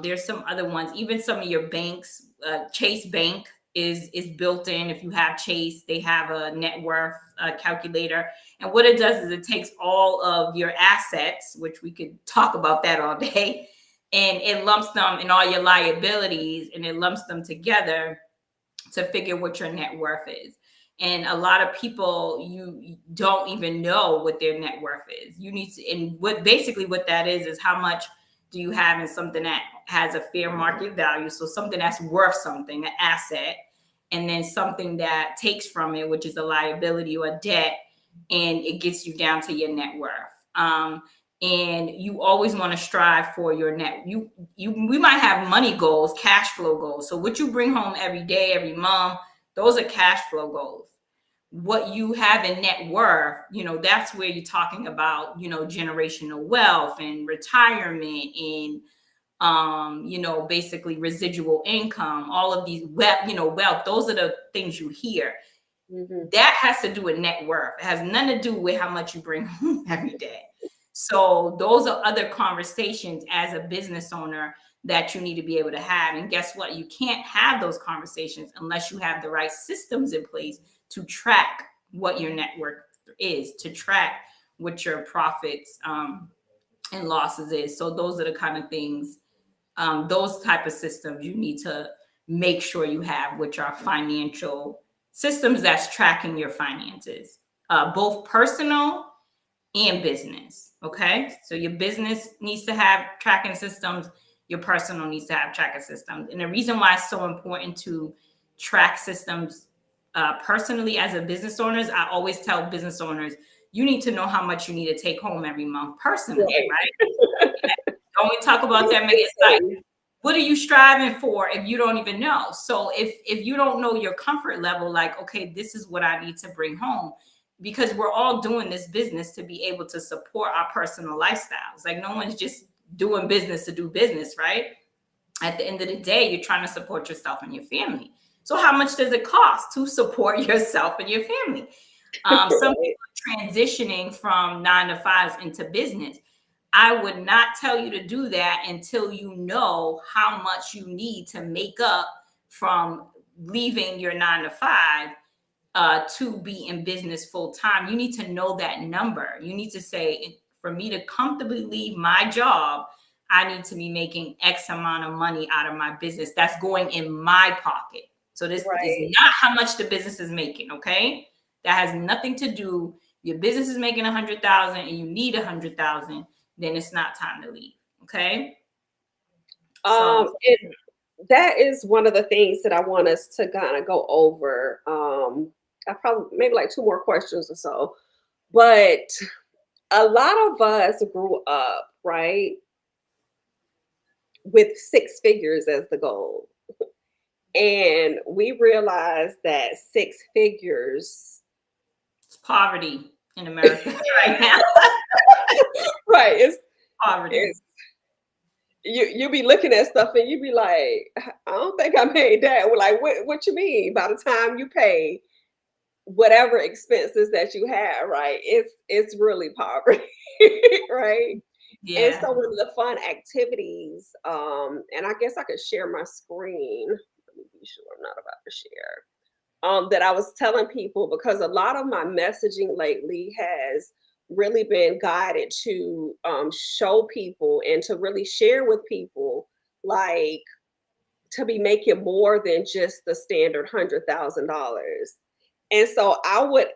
There's some other ones. Even some of your banks, Chase Bank is built in. If you have Chase, they have a net worth calculator. And what it does is it takes all of your assets, which we could talk about that all day, and it lumps them in all your liabilities, and it lumps them together to figure what your net worth is. And a lot of people, you don't even know what their net worth is. You need to, and what that is how much do you have in something that has a fair market value, so something that's worth something, an asset, and then something that takes from it, which is a liability or a debt, and it gets you down to your net worth. And you always want to strive for your net. We might have money goals, cash flow goals. So what you bring home every day, every month, those are cash flow goals. What you have in net worth, that's where you're talking about, generational wealth and retirement and basically residual income, all of these wealth. Those are the things you hear. Mm-hmm. That has to do with net worth. It has nothing to do with how much you bring home every day. So those are other conversations as a business owner that you need to be able to have. And guess what? You can't have those conversations unless you have the right systems in place to track what your net worth is, to track what your profits and losses is. So those are the kind of things, those type of systems you need to make sure you have, which are financial systems that's tracking your finances, both personal and business. Okay. So your business needs to have tracking systems. Your personal needs to have tracking systems. And the reason why it's so important to track systems personally as a business owners, I always tell business owners, you need to know how much you need to take home every month personally, right? Don't we talk about that? It's like, what are you striving for if you don't even know? So if you don't know your comfort level, like, okay, this is what I need to bring home, because we're all doing this business to be able to support our personal lifestyles. Like, no one's just doing business to do business, right? At the end of the day, you're trying to support yourself and your family. So how much does it cost to support yourself and your family? Some people are transitioning from 9 to 5s into business. I would not tell you to do that until you know how much you need to make up from leaving your 9 to 5 to be in business full time. You need to know that number. You need to say, for me to comfortably leave my job, I need to be making X amount of money out of my business that's going in my pocket. So this is not how much the business is making. Okay. That has nothing to do. Your business is making 100,000 and you need 100,000, then it's not time to leave. Okay. That is one of the things that I want us to kind of go over. I probably maybe like 2 more questions or so, but a lot of us grew up, right, with 6 figures as the goal. And we realized that 6 figures, it's poverty in America right now. Right. It's poverty. You be looking at stuff and you be like, I don't think I made that. We're like, what you mean? By the time you pay whatever expenses that you have, right? It's really poverty, right? Yeah. And so one of the fun activities, and I guess I could share my screen. Let me be sure I'm not about to share. That I was telling people, because a lot of my messaging lately has really been guided to show people and to really share with people, like, to be making more than just the standard $100,000. And so I would,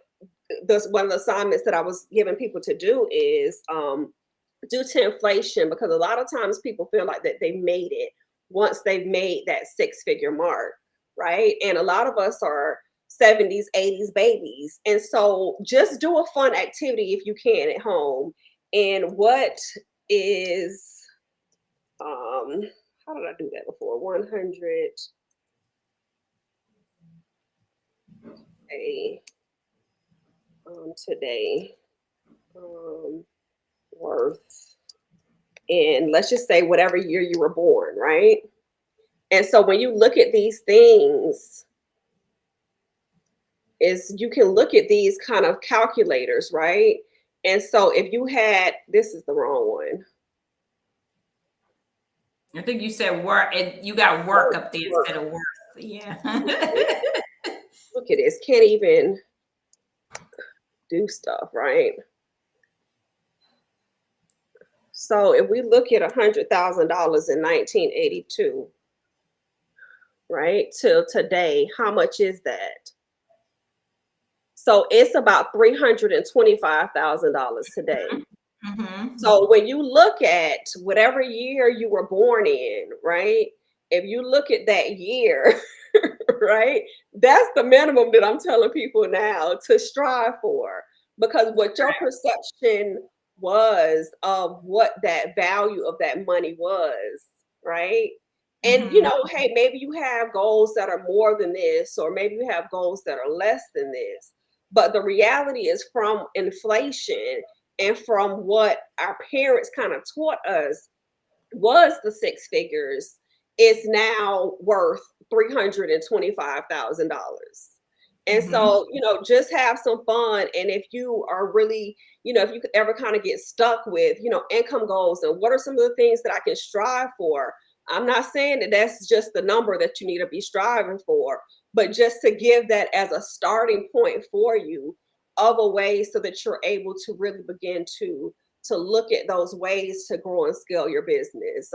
one of the assignments that I was giving people to do is due to inflation, because a lot of times people feel like that they made it once they've made that six-figure mark, right? And a lot of us are 70s, 80s babies. And so just do a fun activity if you can at home. And what is how did I do that before? 100 a today worth, and let's just say whatever year you were born, right? And so when you look at these things, is you can look at these kind of calculators, right? And so if you had, this is the wrong one. I think you said work, and you got work up there instead of work. Yeah. Look at this, can't even do stuff, right? So if we look at $100,000 in 1982, right, till today, how much is that? So it's about $325,000 today. Mm-hmm. So when you look at whatever year you were born in, right? If you look at that year, right? That's the minimum that I'm telling people now to strive for. Because what your perception was of what that value of that money was, right? And you know, hey, maybe you have goals that are more than this, or maybe you have goals that are less than this. But the reality is, from inflation and from what our parents kind of taught us was the six figures, is now worth $325,000. And so, you know, just have some fun. And if you are really, you know, if you could ever kind of get stuck with, you know, income goals and what are some of the things that I can strive for, I'm not saying that that's just the number that you need to be striving for, but just to give that as a starting point for you of a way so that you're able to really begin to look at those ways to grow and scale your business.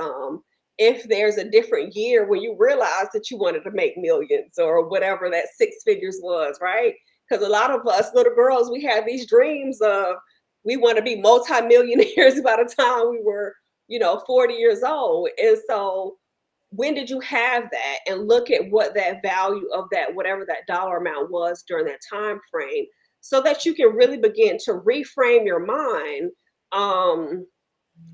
If there's a different year when you realize that you wanted to make millions or whatever that six figures was, right? Because a lot of us little girls, we had these dreams of we want to be multimillionaires by the time we were, you know, 40 years old. And so when did you have that? And look at what that value of that, whatever that dollar amount was during that time frame, so that you can really begin to reframe your mind.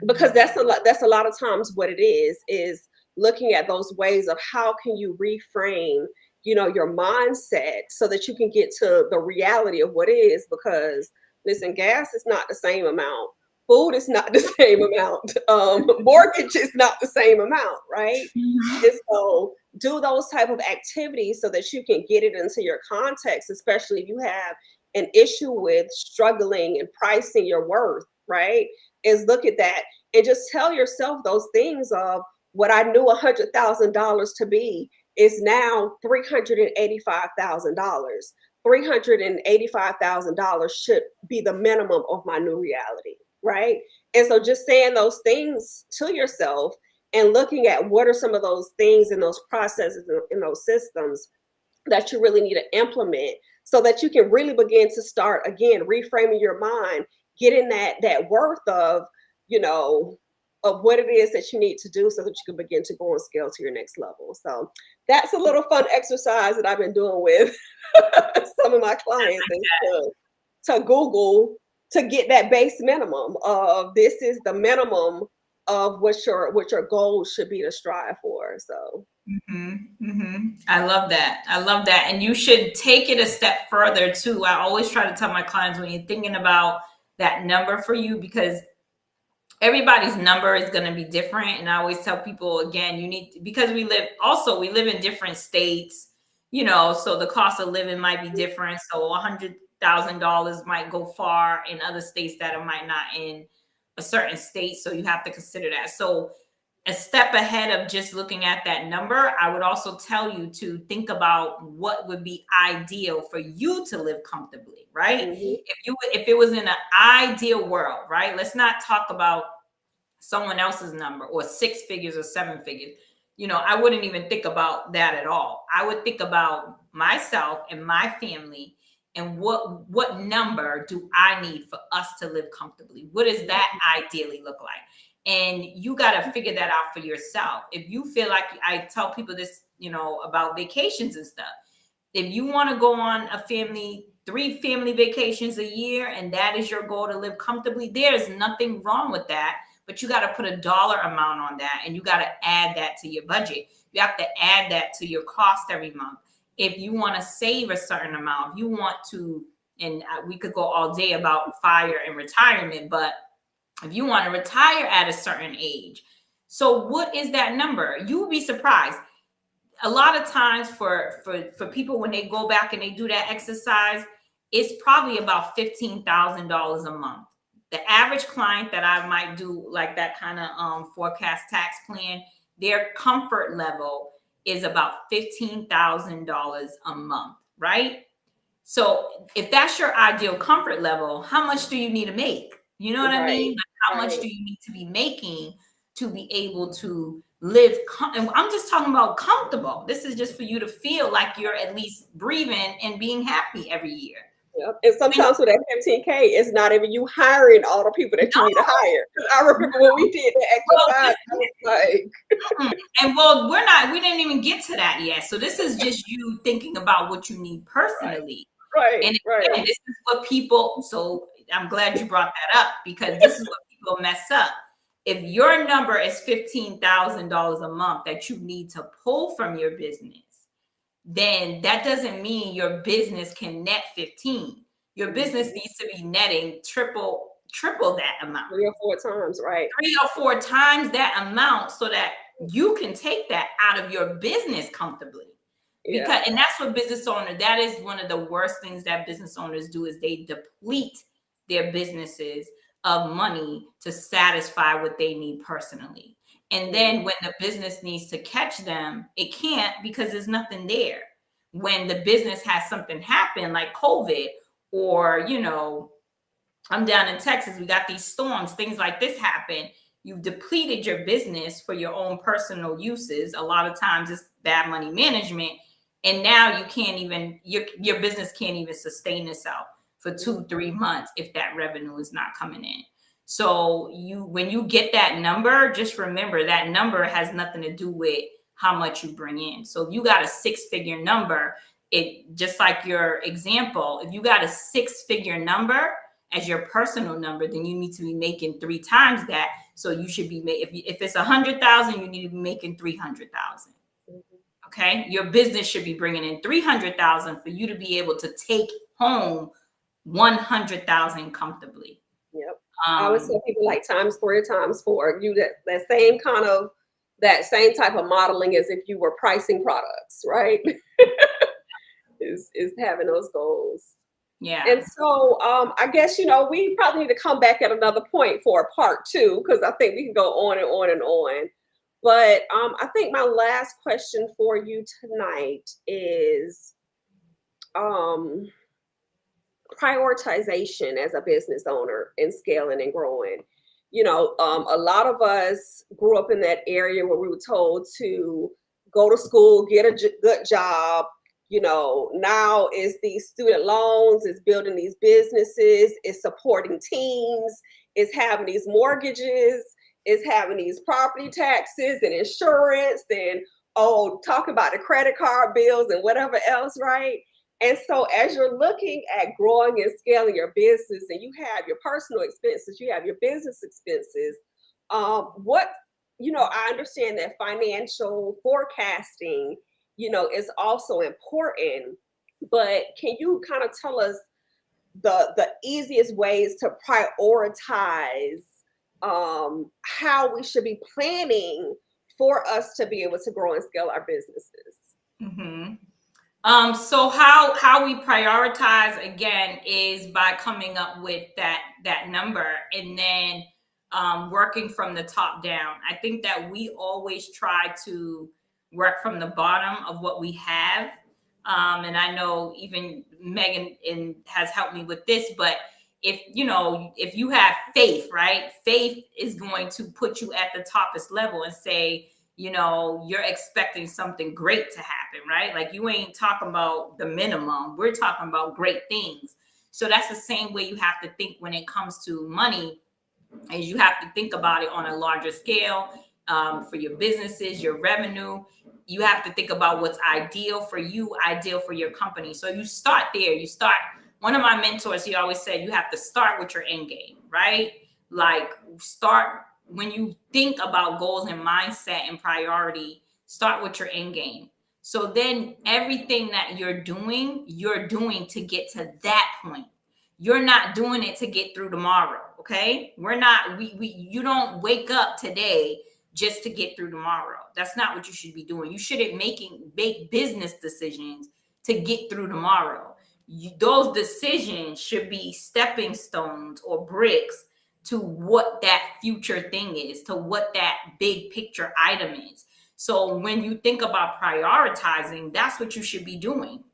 Because that's a lot of times what it is looking at those ways of how can you reframe, you know, your mindset so that you can get to the reality of what is. Because listen, gas is not the same amount, food is not the same amount, mortgage is not the same amount, right? And so do those type of activities so that you can get it into your context, especially if you have an issue with struggling and pricing your worth, right? Is look at that and just tell yourself those things of what I knew $100,000 to be is now $385,000. $385,000 should be the minimum of my new reality, right? And so just saying those things to yourself and looking at what are some of those things and those processes and those systems that you really need to implement so that you can really begin to start again reframing your mind, getting that worth of, you know, of what it is that you need to do so that you can begin to go and scale to your next level. So that's a little fun exercise that I've been doing with some of my clients, and to Google to get that base minimum of this is the minimum of what your goals should be to strive for. So I love that. I love that. And you should take it a step further too. I always try to tell my clients when you're thinking about that number for you, because everybody's number is going to be different. And I always tell people, again, you need to, because we live in different states, you know, so the cost of living might be different. So $100,000 might go far in other states that it might not in a certain state. So you have to consider that. So a step ahead of just looking at that number, I would also tell you to think about what would be ideal for you to live comfortably, right? If it was in an ideal world, right? Let's not talk about someone else's number or 6 figures or 7 figures. I wouldn't even think about that at all. I would think about myself and my family and what number do I need for us to live comfortably? What does that ideally look like? And you got to figure that out for yourself. If you feel like, I tell people this, about vacations and stuff. If you want to go on 3 family vacations a year, and that is your goal to live comfortably, there's nothing wrong with that. But you got to put a dollar amount on that, and you got to add that to your budget. You have to add that to your cost every month. If you want to save a certain amount, if you want to, and we could go all day about FIRE and retirement, but if you want to retire at a certain age, so what is that number? You will be surprised. A lot of times for people, when they go back and they do that exercise, it's probably about $15,000 a month. The average client that I might do like that kind of forecast tax plan, their comfort level is about $15,000 a month, right? So if that's your ideal comfort level, how much do you need to make? You know what I mean? Like, how much do you need to be making to be able to live? And I'm just talking about comfortable. This is just for you to feel like you're at least breathing and being happy every year. Yep. And sometimes with that 15K, it's not even you hiring all the people that you need to hire. I remember when we did the exercise, I was like, and we didn't even get to that yet. So this is just you thinking about what you need personally. Right. And this is what people, so I'm glad you brought that up, because this is what people mess up. If your number is $15,000 a month that you need to pull from your business, then that doesn't mean your business can net 15. Your business needs to be netting triple that amount. 3 or 4 times, right? 3 or 4 times that amount, so that you can take that out of your business comfortably. Because, and that's what business owners, that is one of the worst things that business owners do, is they deplete their businesses of money to satisfy what they need personally. And then when the business needs to catch them, it can't, because there's nothing there. When the business has something happen like COVID, or, I'm down in Texas, we got these storms, things like this happen. You've depleted your business for your own personal uses. A lot of times it's bad money management. And now you can't even, your business can't even sustain itself for 2-3 months if that revenue is not coming in. So when you get that number, just remember that number has nothing to do with how much you bring in. So if you got a 6-figure number, it just like your example, if you got a 6-figure number as your personal number, then you need to be making 3 times that. So you should be if it's 100,000, you need to be making 300,000. Okay, your business should be bringing in 300,000 for you to be able to take home 100,000 comfortably. Yep. I always tell people like times 3 or times 4. You that same type of modeling as if you were pricing products, right? is having those goals. Yeah. And so I guess we probably need to come back at another point for a part 2, because I think we can go on and on and on. But I think my last question for you tonight is prioritization as a business owner in scaling and growing. A lot of us grew up in that area where we were told to go to school, get a good job. Now is these student loans, is building these businesses, is supporting teams, is having these mortgages, is having these property taxes and insurance, and talk about the credit card bills and whatever else, right? And so as you're looking at growing and scaling your business, and you have your personal expenses, you have your business expenses, I understand that financial forecasting, is also important, but can you kind of tell us the easiest ways to prioritize how we should be planning for us to be able to grow and scale our businesses? So how we prioritize, again, is by coming up with that number, and then working from the top down. I think that we always try to work from the bottom of what we have. And I know even Megan has helped me with this, but if you have faith, right? Faith is going to put you at the toppest level and say, you're expecting something great to happen, right? Like you ain't talking about the minimum. We're talking about great things. So that's the same way you have to think when it comes to money, is you have to think about it on a larger scale. For your businesses, your revenue, you have to think about what's ideal for you, ideal for your company. So you start there. One of my mentors, he always said, you have to start with your end game, right? Like start when you think about goals and mindset and priority, start with your end game. So then everything that you're doing to get to that point. You're not doing it to get through tomorrow. Okay. You don't wake up today just to get through tomorrow. That's not what you should be doing. You shouldn't make business decisions to get through tomorrow. Those decisions should be stepping stones or bricks to what that future thing is, to what that big picture item is. So when you think about prioritizing, that's what you should be doing.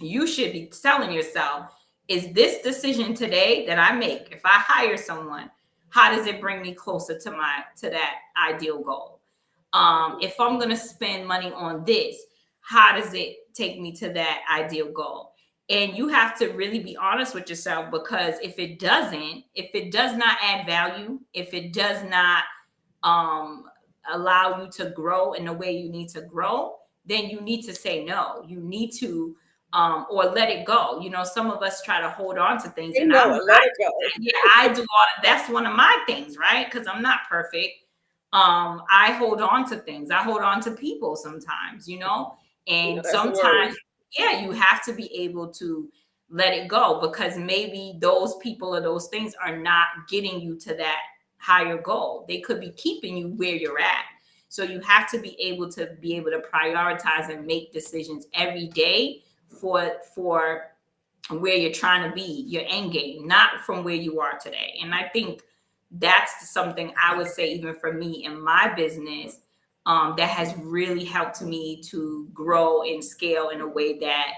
You should be telling yourself, is this decision today that I make, if I hire someone, how does it bring me closer to that ideal goal? If I'm going to spend money on this, how does it take me to that ideal goal? And you have to really be honest with yourself, because if it does not add value, if it does not allow you to grow in the way you need to grow, then you need to say no. You need to or let it go. Some of us try to hold on to things, and let it go. Yeah, I do that's one of my things, right? Because I'm not perfect. I hold on to things. I hold on to people sometimes, and sometimes, yeah, you have to be able to let it go, because maybe those people or those things are not getting you to that higher goal. They could be keeping you where you're at. So you have to be able to prioritize and make decisions every day for where you're trying to be, your end game, not from where you are today. And I think that's something I would say, even for me in my business, that has really helped me to grow and scale in a way that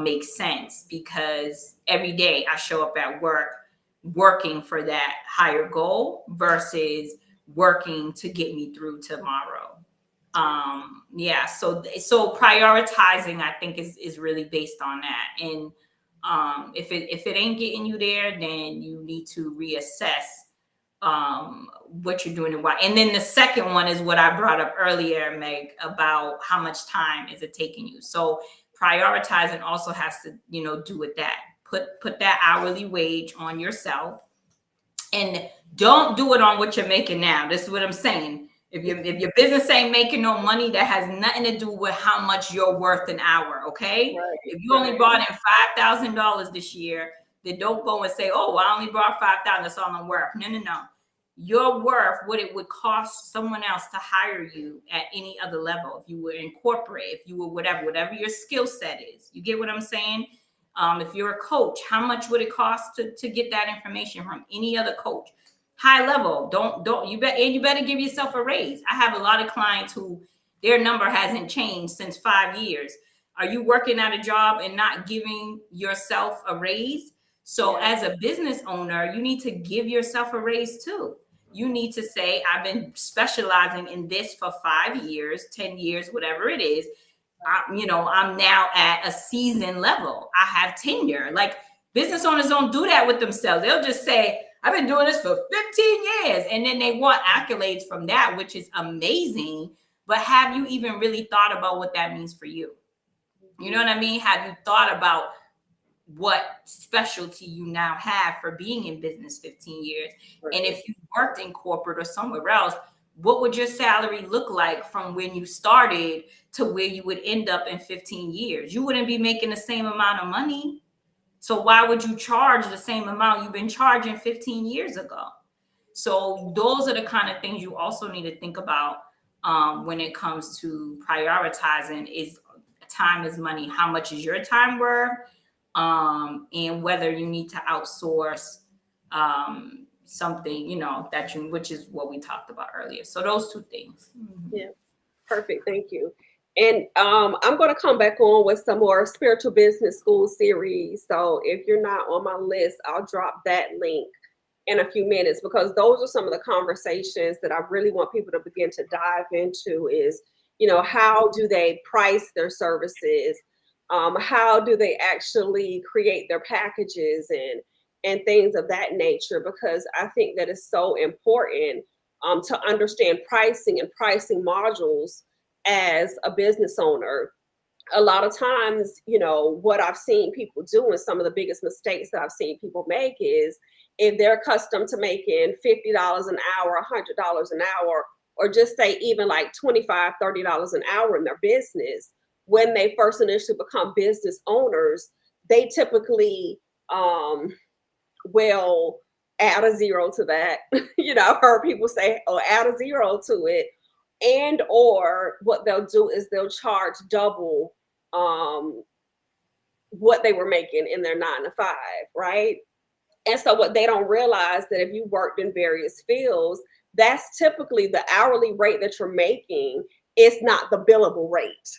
makes sense, because every day I show up at work working for that higher goal versus working to get me through tomorrow. Yeah, so prioritizing, I think, is really based on that. And if it ain't getting you there, then you need to reassess what you're doing and why. And then the second one is what I brought up earlier, Meg, about how much time is it taking you. So prioritizing also has to do with that. Put that hourly wage on yourself, and don't do it on what you're making now. This is what I'm saying. If your business ain't making no money, that has nothing to do with how much you're worth an hour, okay? Right, if you only brought in $5,000 this year, then don't go and say, oh, I only brought $5,000, that's all I'm worth. No. You're worth what it would cost someone else to hire you at any other level. If you were incorporate, if you were whatever your skill set is. You get what I'm saying? If you're a coach, how much would it cost to get that information from any other coach? High level. You better give yourself a raise. I have a lot of clients who their number hasn't changed since 5 years. Are you working at a job and not giving yourself a raise? So as a business owner, you need to give yourself a raise too. You need to say, I've been specializing in this for 5 years, 10 years, whatever it is. I'm now at a seasoned level. I have tenure. Like, business owners don't do that with themselves. They'll just say, I've been doing this for 15 years. And then they want accolades from that, which is amazing. But have you even really thought about what that means for you? You know what I mean? Have you thought about what specialty you now have for being in business 15 years? Right. And if you worked in corporate or somewhere else, what would your salary look like from when you started to where you would end up in 15 years? You wouldn't be making the same amount of money. So why would you charge the same amount you've been charging 15 years ago? So those are the kind of things you also need to think about when it comes to prioritizing. Is time is money. How much is your time worth? And whether you need to outsource something, you know, that you, which is what we talked about earlier. So those two things. Yeah. Perfect. Thank you. And I'm going to come back on with some more spiritual business school series. So if you're not on my list, I'll drop that link in a few minutes, because those are some of the conversations that I really want people to begin to dive into is, you know, how do they price their services? How do they actually create their packages and things of that nature? Because I think that is so important to understand pricing and pricing modules as a business owner. A lot of times, you know, what I've seen people do and some of the biggest mistakes that I've seen people make is if they're accustomed to making $50 an hour, $100 an hour, or just say even like $25, $30 an hour in their business, when they first initially become business owners, they typically will add a zero to that. You know, I've heard people say, oh, add a zero to it. And or what they'll do is they'll charge double um, what they were making in their 9 to 5, right? And so what they don't realize that if you worked in various fields, that's typically the hourly rate that you're making is not the billable rate,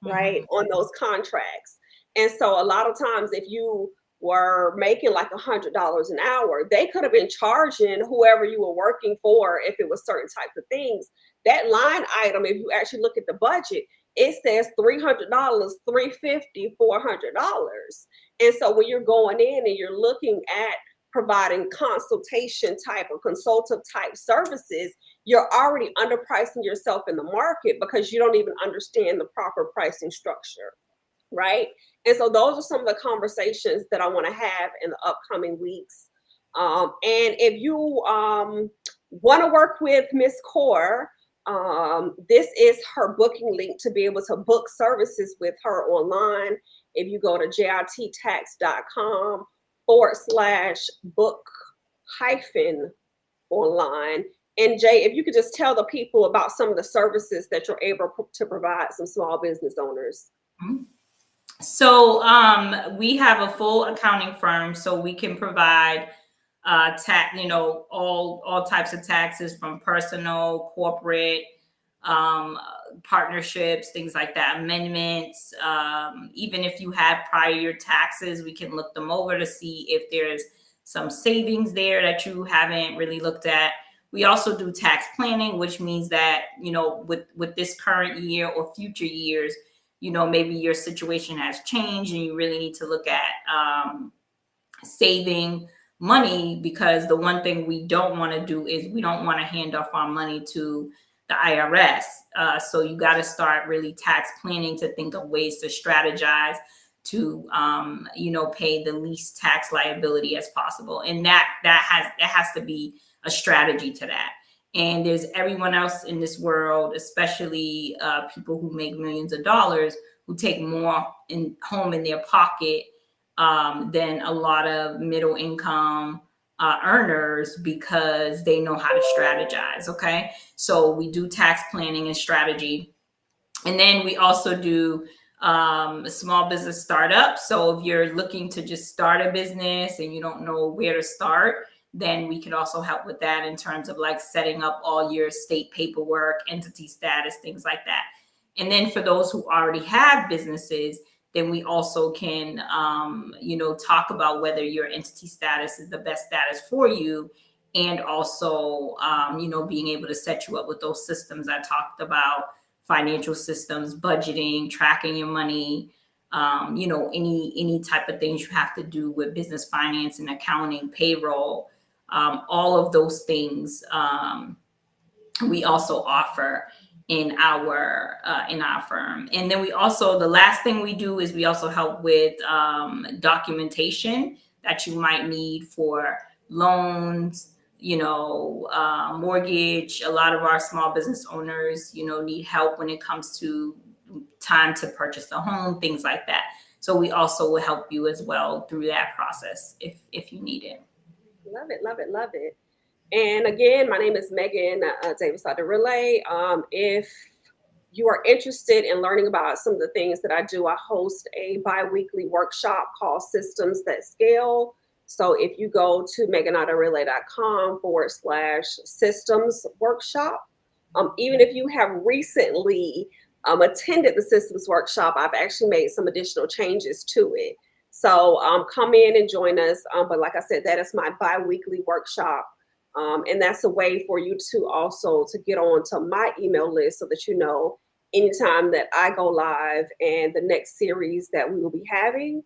right? On those contracts. And so a lot of times if you were making like $100 an hour, they could have been charging whoever you were working for if it was certain types of things. That line item, if you actually look at the budget, it says $300, $350, $400. And so when you're going in and you're looking at providing consultation type or consultative type services, you're already underpricing yourself in the market because you don't even understand the proper pricing structure, right? And so those are some of the conversations that I want to have in the upcoming weeks. And if you want to work with Miss Core, this is her booking link to be able to book services with her online. If you go to jwtax.com/book hyphen online. And Jay, if you could just tell the people about some of the services that you're able to provide some small business owners. So we have a full accounting firm, so we can provide tax, you know, all types of taxes from personal, corporate, partnerships, things like that, amendments. Even if you have prior year taxes, we can look them over to see if there's some savings there that you haven't really looked at. We also do tax planning, which means that, you know, with this current year or future years, you know, maybe your situation has changed and you really need to look at saving money, because the one thing we don't want to do is we don't want to hand off our money to the IRS. So you got to start really tax planning to think of ways to strategize to, you know, pay the least tax liability as possible. And that has to be a strategy to that. And there's everyone else in this world, especially people who make millions of dollars, who take more home in their pocket than a lot of middle income earners, because they know how to strategize. Okay. So we do tax planning and strategy. And then we also do small business startup. So if you're looking to just start a business and you don't know where to start, then we can also help with that in terms of like setting up all your state paperwork, entity status, things like that. And then for those who already have businesses, then we also can, you know, talk about whether your entity status is the best status for you. And also, you know, being able to set you up with those systems I talked about, financial systems, budgeting, tracking your money, you know, any type of things you have to do with business finance and accounting, payroll, all of those things we also offer in our firm. And then we also, the last thing we do is we also help with documentation that you might need for loans, you know, mortgage. A lot of our small business owners, you know, need help when it comes to time to purchase a home, things like that. So we also will help you as well through that process if you need it. Love it, love it, love it. And again, my name is Megan Davis Aderele. If you are interested in learning about some of the things that I do, I host a bi-weekly workshop called Systems That Scale. So if you go to meganadarile.com/systems workshop, even if you have recently attended the systems workshop, I've actually made some additional changes to it. So come in and join us. But like I said, that is my bi-weekly workshop. And that's a way for you to also to get on to my email list so that you know anytime that I go live and the next series that we will be having.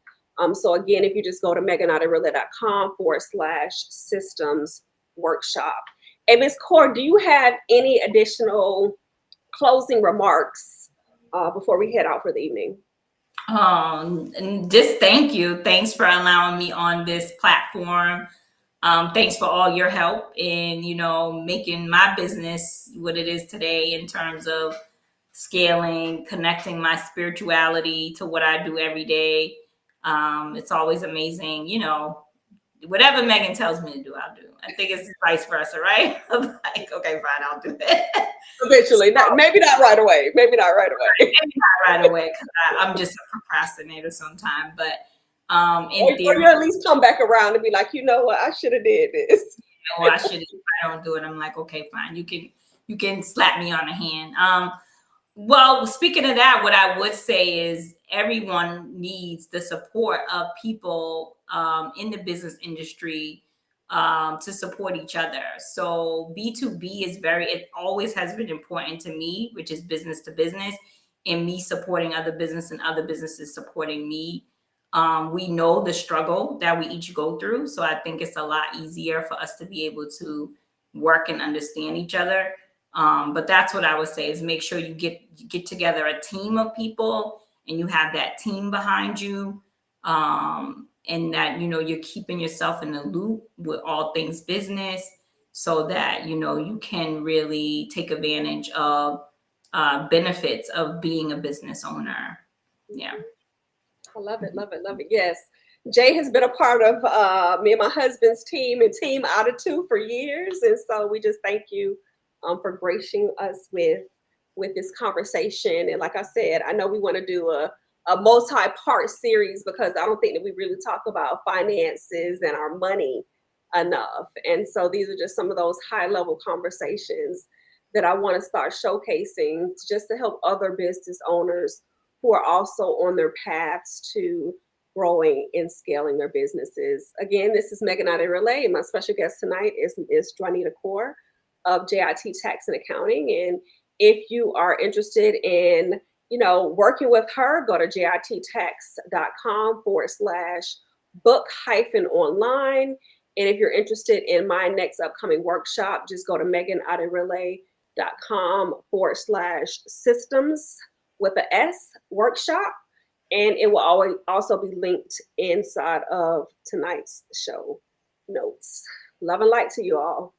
So again, if you just go to meganadarile.com/systems workshop. And Ms. Core, do you have any additional closing remarks before we head out for the evening? And just thank you. Thanks for allowing me on this platform. Thanks for all your help in, making my business what it is today in terms of scaling, connecting my spirituality to what I do every day. It's always amazing, whatever Megan tells me to do, I'll do. I think it's vice versa, right? I'm like, okay, fine, I'll do it. Eventually, maybe not right away. Maybe not right away. Maybe not right away, because I'm just a procrastinator sometimes. But in theory, or you at least come back around and be like, you know what, I should have did this. I should. If I don't do it, I'm like, okay, fine. You can slap me on the hand. Well, speaking of that, what I would say is everyone needs the support of people in the business industry to support each other. So B2B it always has been important to me, which is business to business, and me supporting other business and other businesses supporting me. We know the struggle that we each go through. So I think it's a lot easier for us to be able to work and understand each other. But that's what I would say is make sure you get together a team of people and you have that team behind you. And that, you're keeping yourself in the loop with all things business so that, you can really take advantage of benefits of being a business owner. Yeah. I love it, love it, love it. Yes. Jay has been a part of me and my husband's team and Team Aditu for years. And so we just thank you for gracing us with this conversation. And like I said, I know we want to do a multi-part series because I don't think that we really talk about finances and our money enough. And so these are just some of those high-level conversations that I want to start showcasing just to help other business owners who are also on their paths to growing and scaling their businesses. Again, this is Megan Aderele, and my special guest tonight is Jwuanita Core of JIT Tax and Accounting. And if you are interested in, working with her, go to jittax.com/book-online. And if you're interested in my next upcoming workshop, just go to meganaderele.com/systems with an S workshop. And it will always also be linked inside of tonight's show notes. Love and light to you all.